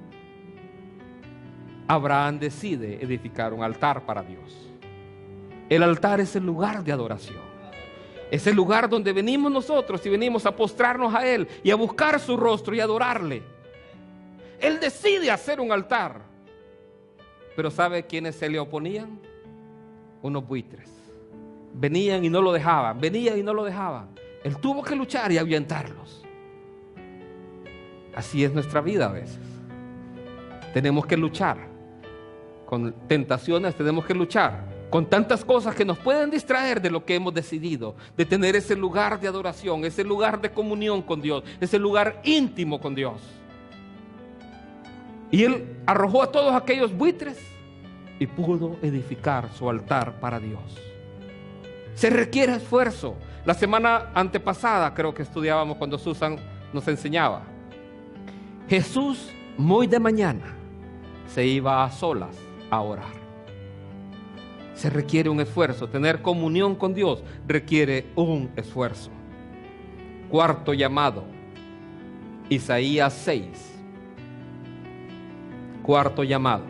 Abraham decide edificar un altar para Dios? El altar es el lugar de adoración. Es el lugar donde venimos nosotros y venimos a postrarnos a Él y a buscar su rostro y adorarle. Él decide hacer un altar. Pero ¿sabe quiénes se le oponían? Unos buitres. Venían y no lo dejaban, venían y no lo dejaban. Él tuvo que luchar y ahuyentarlos. Así es nuestra vida a veces. Tenemos que luchar con tentaciones, tenemos que luchar con tantas cosas que nos pueden distraer de lo que hemos decidido, de tener ese lugar de adoración, ese lugar de comunión con Dios, ese lugar íntimo con Dios. Y él arrojó a todos aquellos buitres y pudo edificar su altar para Dios. Se requiere esfuerzo. La semana antepasada creo que estudiábamos cuando Susan nos enseñaba. Jesús muy de mañana se iba a solas a orar. Se requiere un esfuerzo. Tener comunión con Dios requiere un esfuerzo. Cuarto llamado, Isaías 6. Cuarto llamado,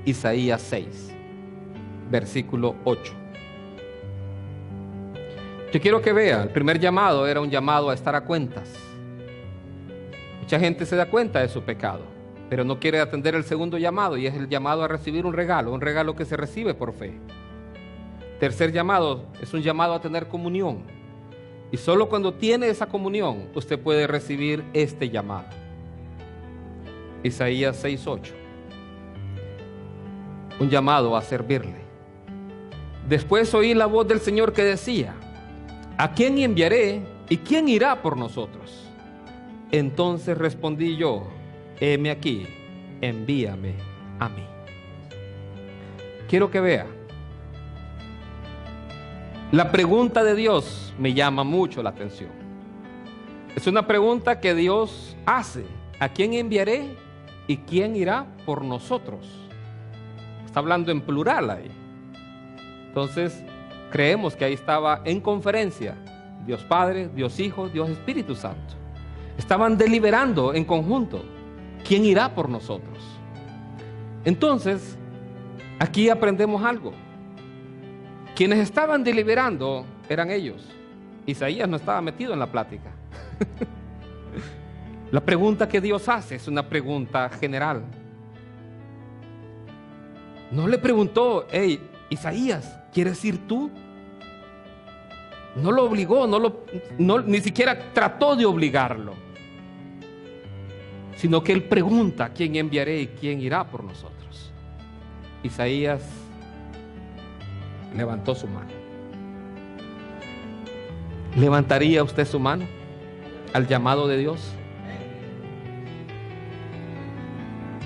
Isaías 6, versículo 8. Yo quiero que vea, el primer llamado era un llamado a estar a cuentas. Mucha gente se da cuenta de su pecado, pero no quiere atender el segundo llamado, y es el llamado a recibir un regalo que se recibe por fe. Tercer llamado es un llamado a tener comunión, y solo cuando tiene esa comunión usted puede recibir este llamado. Isaías 6:8. Un llamado a servirle. Después oí la voz del Señor que decía: ¿a quién enviaré y quién irá por nosotros? Entonces respondí yo: heme aquí, envíame a mí. Quiero que vea. La pregunta de Dios me llama mucho la atención. Es una pregunta que Dios hace: ¿a quién enviaré y quién irá por nosotros? Está hablando en plural ahí. Entonces, creemos que ahí estaba en conferencia Dios Padre, Dios Hijo, Dios Espíritu Santo. Estaban deliberando en conjunto quién irá por nosotros. Entonces, aquí aprendemos algo. Quienes estaban deliberando eran ellos. Isaías no estaba metido en la plática. La pregunta que Dios hace es una pregunta general. No le preguntó: hey, Isaías, ¿quieres ir tú? No lo obligó, ni siquiera trató de obligarlo. Sino que él pregunta: ¿quién enviaré y quién irá por nosotros? Isaías levantó su mano. ¿Levantaría usted su mano al llamado de Dios?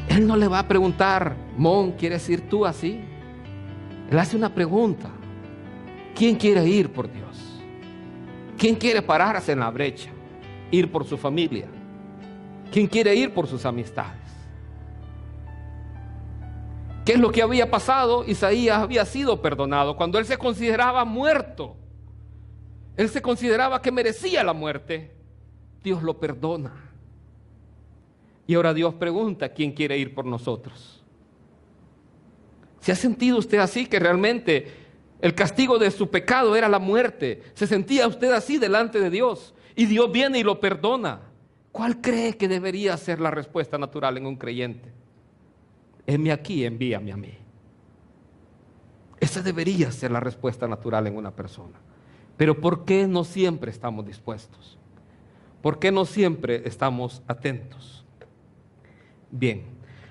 Él no le va a preguntar: Mon, ¿quieres ir tú así? Él hace una pregunta: ¿quién quiere ir por Dios? ¿Quién quiere pararse en la brecha? Ir por su familia. ¿Quién quiere ir por sus amistades? ¿Qué es lo que había pasado? Isaías había sido perdonado cuando él se consideraba muerto. Él se consideraba que merecía la muerte. Dios lo perdona. Y ahora Dios pregunta: ¿quién quiere ir por nosotros? ¿Se ha sentido usted así, que realmente el castigo de su pecado era la muerte? ¿Se sentía usted así delante de Dios? Y Dios viene y lo perdona. ¿Cuál cree que debería ser la respuesta natural en un creyente? Heme aquí, envíame a mí. Esa debería ser la respuesta natural en una persona. Pero ¿por qué no siempre estamos dispuestos? ¿Por qué no siempre estamos atentos? Bien,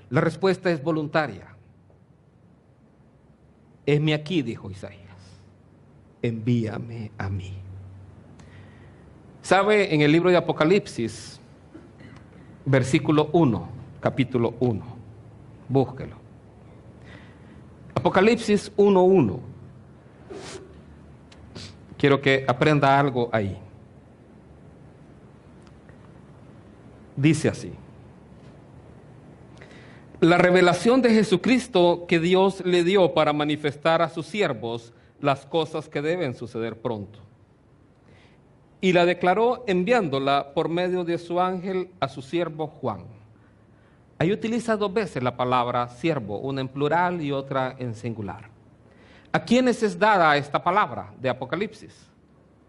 la respuesta es voluntaria. Heme aquí, dijo Isaías, envíame a mí. ¿Sabe? En el libro de Apocalipsis, versículo 1, capítulo 1, búsquelo. Apocalipsis 1:1. Quiero que aprenda algo ahí. Dice así: la revelación de Jesucristo que Dios le dio para manifestar a sus siervos las cosas que deben suceder pronto. Y la declaró enviándola por medio de su ángel a su siervo Juan. Ahí utiliza 2 veces la palabra siervo, una en plural y otra en singular. ¿A quiénes es dada esta palabra de Apocalipsis?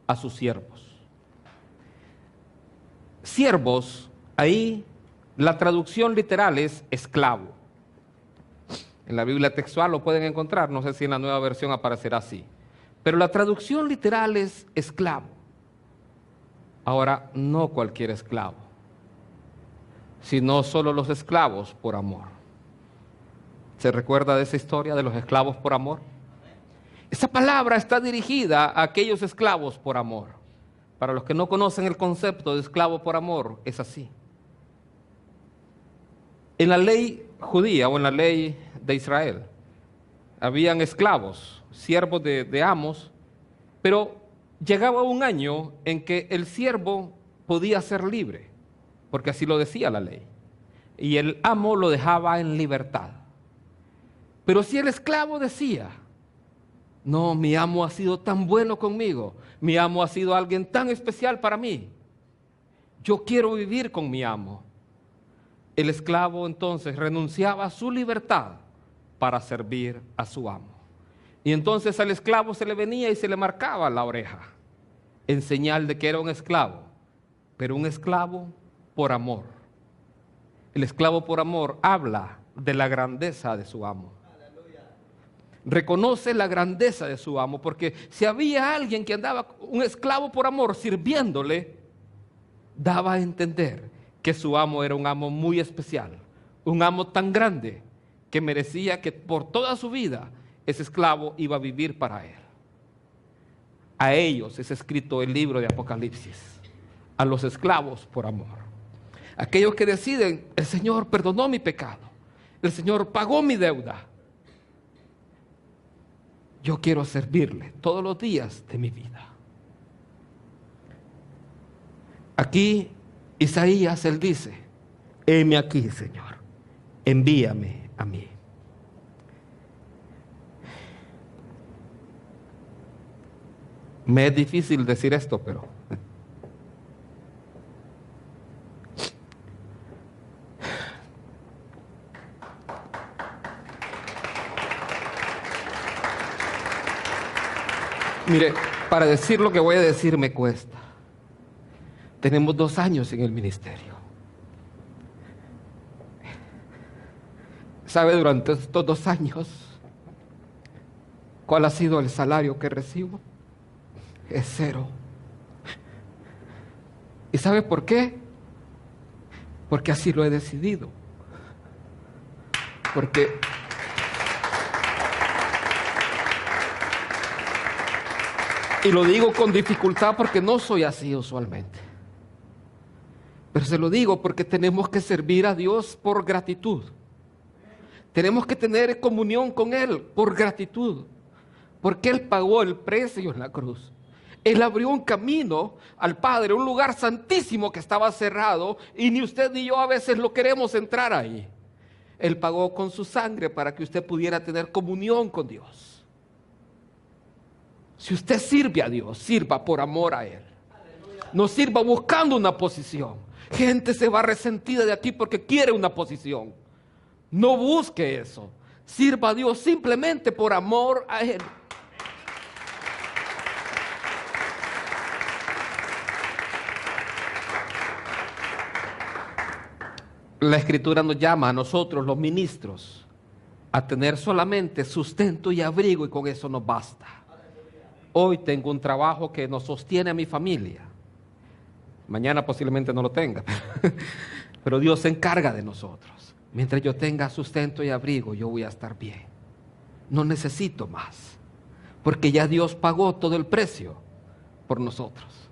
A sus siervos. Siervos, ahí la traducción literal es esclavo. En la Biblia textual lo pueden encontrar, no sé si en la nueva versión aparecerá así. Pero la traducción literal es esclavo. Ahora, no cualquier esclavo, sino solo los esclavos por amor. ¿Se recuerda de esa historia de los esclavos por amor? Esa palabra está dirigida a aquellos esclavos por amor. Para los que no conocen el concepto de esclavo por amor, es así. En la ley judía o en la ley de Israel, habían esclavos, siervos de amos, pero llegaba un año en que el siervo podía ser libre, porque así lo decía la ley, y el amo lo dejaba en libertad. Pero si el esclavo decía, no, mi amo ha sido tan bueno conmigo, mi amo ha sido alguien tan especial para mí, yo quiero vivir con mi amo. El esclavo entonces renunciaba a su libertad para servir a su amo. Y entonces al esclavo se le venía y se le marcaba la oreja, en señal de que era un esclavo, pero un esclavo por amor. El esclavo por amor habla de la grandeza de su amo. Reconoce la grandeza de su amo, porque si había alguien que andaba, un esclavo por amor, sirviéndole, daba a entender que su amo era un amo muy especial, un amo tan grande que merecía que por toda su vida ese esclavo iba a vivir para él. A ellos es escrito el libro de Apocalipsis, a los esclavos por amor. Aquellos que deciden, el Señor perdonó mi pecado, el Señor pagó mi deuda, yo quiero servirle todos los días de mi vida. Aquí Isaías, él dice, heme aquí, Señor, envíame a mí. Me es difícil decir esto, pero mire, para decir lo que voy a decir me cuesta. Tenemos 2 años en el ministerio. ¿Sabe durante estos 2 años cuál ha sido el salario que recibo? Es 0. ¿Y sabe por qué? Porque así lo he decidido. Y lo digo con dificultad porque no soy así usualmente. Pero se lo digo porque tenemos que servir a Dios por gratitud. Tenemos que tener comunión con Él por gratitud. Porque Él pagó el precio en la cruz. Él abrió un camino al Padre, un lugar santísimo que estaba cerrado y ni usted ni yo a veces lo queremos entrar ahí. Él pagó con su sangre para que usted pudiera tener comunión con Dios. Si usted sirve a Dios, sirva por amor a Él. No sirva buscando una posición. Gente se va resentida de aquí porque quiere una posición. No busque eso. Sirva a Dios simplemente por amor a Él. La Escritura nos llama a nosotros, los ministros, a tener solamente sustento y abrigo y con eso nos basta. Hoy tengo un trabajo que nos sostiene a mi familia. Mañana posiblemente no lo tenga, pero Dios se encarga de nosotros. Mientras yo tenga sustento y abrigo, yo voy a estar bien. No necesito más, porque ya Dios pagó todo el precio por nosotros.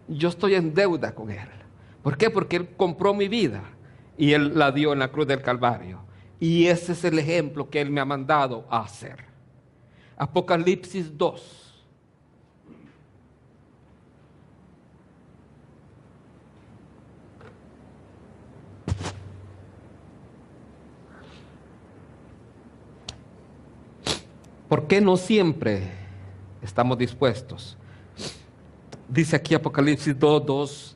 Yo estoy en deuda con Él. ¿Por qué? Porque Él compró mi vida y Él la dio en la cruz del Calvario. Y ese es el ejemplo que Él me ha mandado a hacer. Apocalipsis 2. ¿Por qué no siempre estamos dispuestos? Dice aquí Apocalipsis 2:2.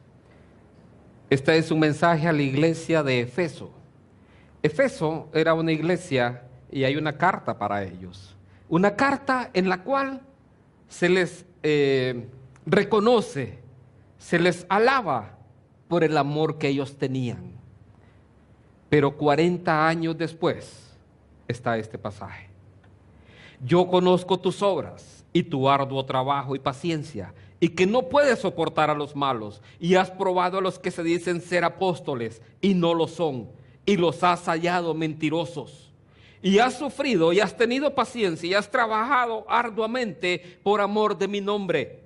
Este es un mensaje a la iglesia de Efeso. Efeso era una iglesia y hay una carta para ellos. Una carta en la cual se les reconoce, se les alaba por el amor que ellos tenían. Pero 40 años después está este pasaje. Yo conozco tus obras y tu arduo trabajo y paciencia, y que no puedes soportar a los malos, y has probado a los que se dicen ser apóstoles y no lo son, y los has hallado mentirosos. Y has sufrido y has tenido paciencia y has trabajado arduamente por amor de mi nombre,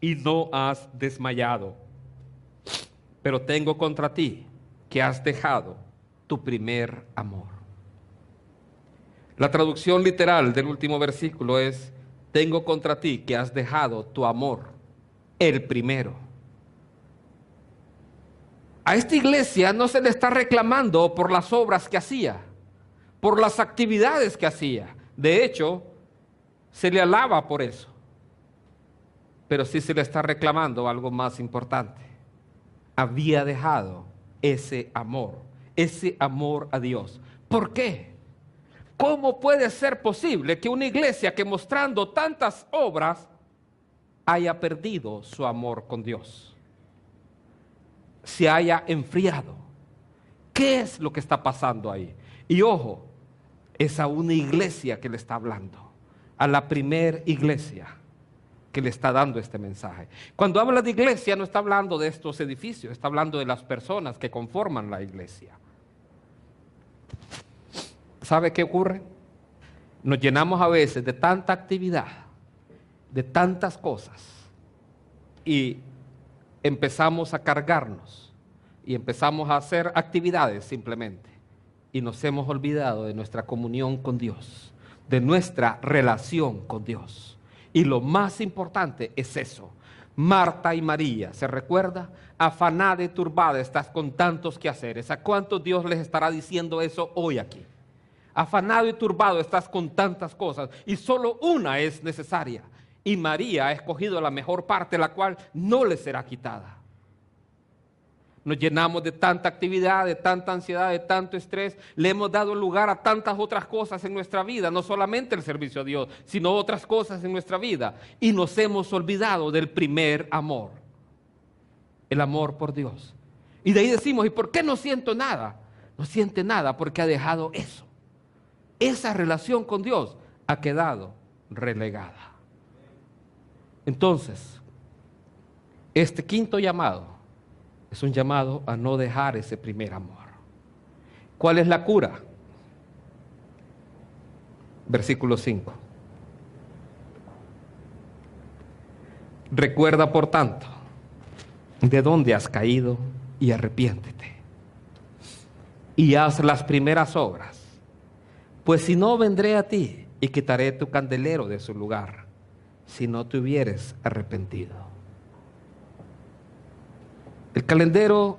y no has desmayado. Pero tengo contra ti que has dejado tu primer amor. La traducción literal del último versículo es: tengo contra ti que has dejado tu amor, el primero. A esta iglesia no se le está reclamando por las obras que hacía, por las actividades que hacía. De hecho, se le alaba por eso. Pero sí se le está reclamando algo más importante. Había dejado ese amor a Dios. ¿Por qué? ¿Cómo puede ser posible que una iglesia que mostrando tantas obras haya perdido su amor con Dios? Se haya enfriado. ¿Qué es lo que está pasando ahí? Y ojo, es a una iglesia que le está hablando, a la primer iglesia que le está dando este mensaje. Cuando habla de iglesia no está hablando de estos edificios, está hablando de las personas que conforman la iglesia. ¿Sabe qué ocurre? Nos llenamos a veces de tanta actividad, de tantas cosas, y empezamos a cargarnos y empezamos a hacer actividades simplemente, y nos hemos olvidado de nuestra comunión con Dios, de nuestra relación con Dios. Y lo más importante es eso. Marta y María, ¿se recuerda? Afanada y turbada estás con tantos quehaceres. ¿A cuántos Dios les estará diciendo eso hoy aquí? Afanado y turbado estás con tantas cosas y solo una es necesaria. Y María ha escogido la mejor parte, la cual no le será quitada. Nos llenamos de tanta actividad, de tanta ansiedad, de tanto estrés. Le hemos dado lugar a tantas otras cosas en nuestra vida, no solamente el servicio a Dios, sino otras cosas en nuestra vida. Y nos hemos olvidado del primer amor, el amor por Dios. Y de ahí decimos, ¿y por qué no siento nada? No siente nada porque ha dejado eso. Esa relación con Dios ha quedado relegada. Entonces, este quinto llamado es un llamado a no dejar ese primer amor. ¿Cuál es la cura? Versículo 5. Recuerda, por tanto, de dónde has caído y arrepiéntete. Y haz las primeras obras. Pues si no, vendré a ti y quitaré tu candelero de su lugar, si no te hubieres arrepentido. El candelero,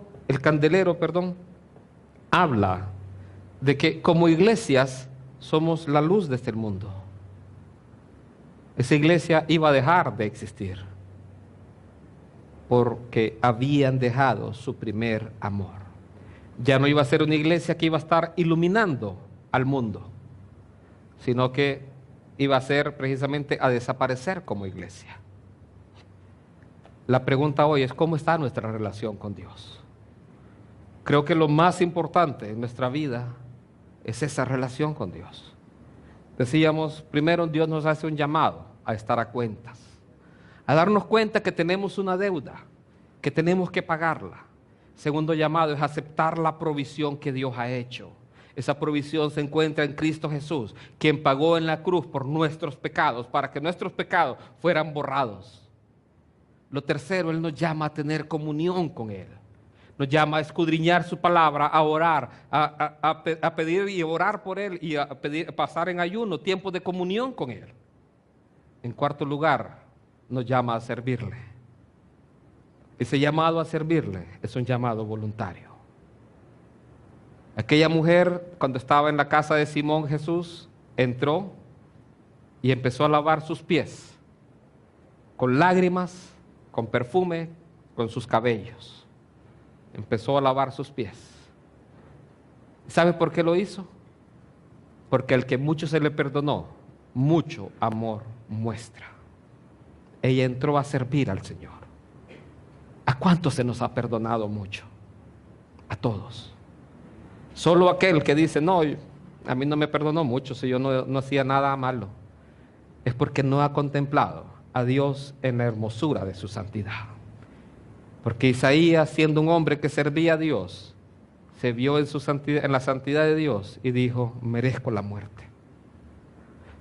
habla de que como iglesias somos la luz de este mundo. Esa iglesia iba a dejar de existir porque habían dejado su primer amor. Ya no iba a ser una iglesia que iba a estar iluminando al mundo, sino que iba a ser precisamente a desaparecer como iglesia. La pregunta hoy es: ¿cómo está nuestra relación con Dios? Creo que lo más importante en nuestra vida es esa relación con Dios. Decíamos, primero Dios nos hace un llamado a estar a cuentas, a darnos cuenta que tenemos una deuda, que tenemos que pagarla. Segundo llamado es aceptar la provisión que Dios ha hecho. Esa provisión se encuentra en Cristo Jesús, quien pagó en la cruz por nuestros pecados, para que nuestros pecados fueran borrados. Lo tercero, Él nos llama a tener comunión con Él. Nos llama a escudriñar su palabra, a orar, a pedir y orar por Él y a pasar en ayuno, tiempo de comunión con Él. En cuarto lugar, nos llama a servirle. Ese llamado a servirle es un llamado voluntario. Aquella mujer, cuando estaba en la casa de Simón Jesús, entró y empezó a lavar sus pies, con lágrimas, con perfume, con sus cabellos. Empezó a lavar sus pies. ¿Sabe por qué lo hizo? Porque al que mucho se le perdonó, mucho amor muestra. Ella entró a servir al Señor. ¿A cuántos se nos ha perdonado mucho? A todos. Solo aquel que dice, no, a mí no me perdonó mucho si yo no hacía nada malo, es porque no ha contemplado a Dios en la hermosura de su santidad. Porque Isaías, siendo un hombre que servía a Dios, se vio en su santidad, en la santidad de Dios, y dijo, merezco la muerte.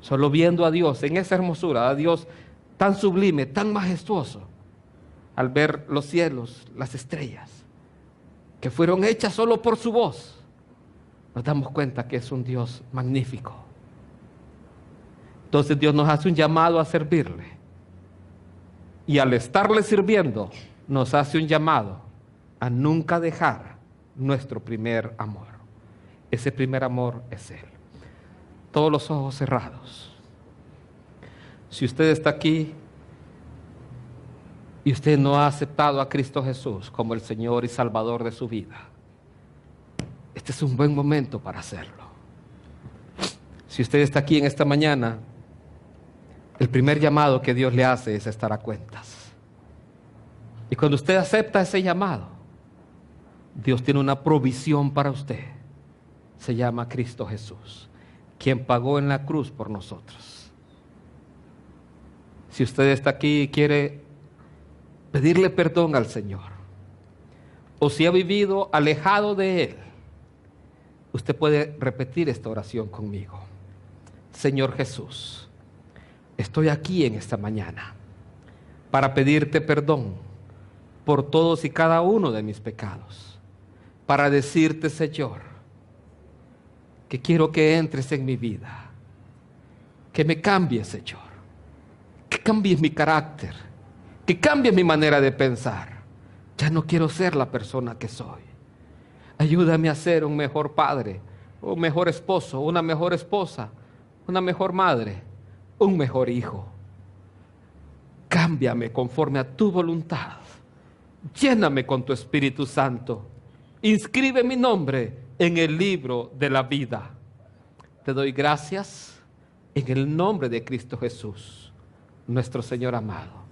Solo viendo a Dios en esa hermosura, a Dios tan sublime, tan majestuoso, al ver los cielos, las estrellas, que fueron hechas solo por su voz, nos damos cuenta que es un Dios magnífico. Entonces Dios nos hace un llamado a servirle. Y al estarle sirviendo, nos hace un llamado a nunca dejar nuestro primer amor. Ese primer amor es Él. Todos los ojos cerrados. Si usted está aquí y usted no ha aceptado a Cristo Jesús como el Señor y Salvador de su vida, este es un buen momento para hacerlo. Si usted está aquí en esta mañana, el primer llamado que Dios le hace es estar a cuentas. Y cuando usted acepta ese llamado, Dios tiene una provisión para usted. Se llama Cristo Jesús, quien pagó en la cruz por nosotros. Si usted está aquí y quiere pedirle perdón al Señor, o si ha vivido alejado de Él, usted puede repetir esta oración conmigo. Señor Jesús, estoy aquí en esta mañana para pedirte perdón por todos y cada uno de mis pecados, para decirte, Señor, que quiero que entres en mi vida, que me cambies, Señor, que cambies mi carácter, que cambies mi manera de pensar. Ya no quiero ser la persona que soy. Ayúdame a ser un mejor padre, un mejor esposo, una mejor esposa, una mejor madre, un mejor hijo. Cámbiame conforme a tu voluntad. Lléname con tu Espíritu Santo. Inscribe mi nombre en el libro de la vida. Te doy gracias en el nombre de Cristo Jesús, nuestro Señor amado.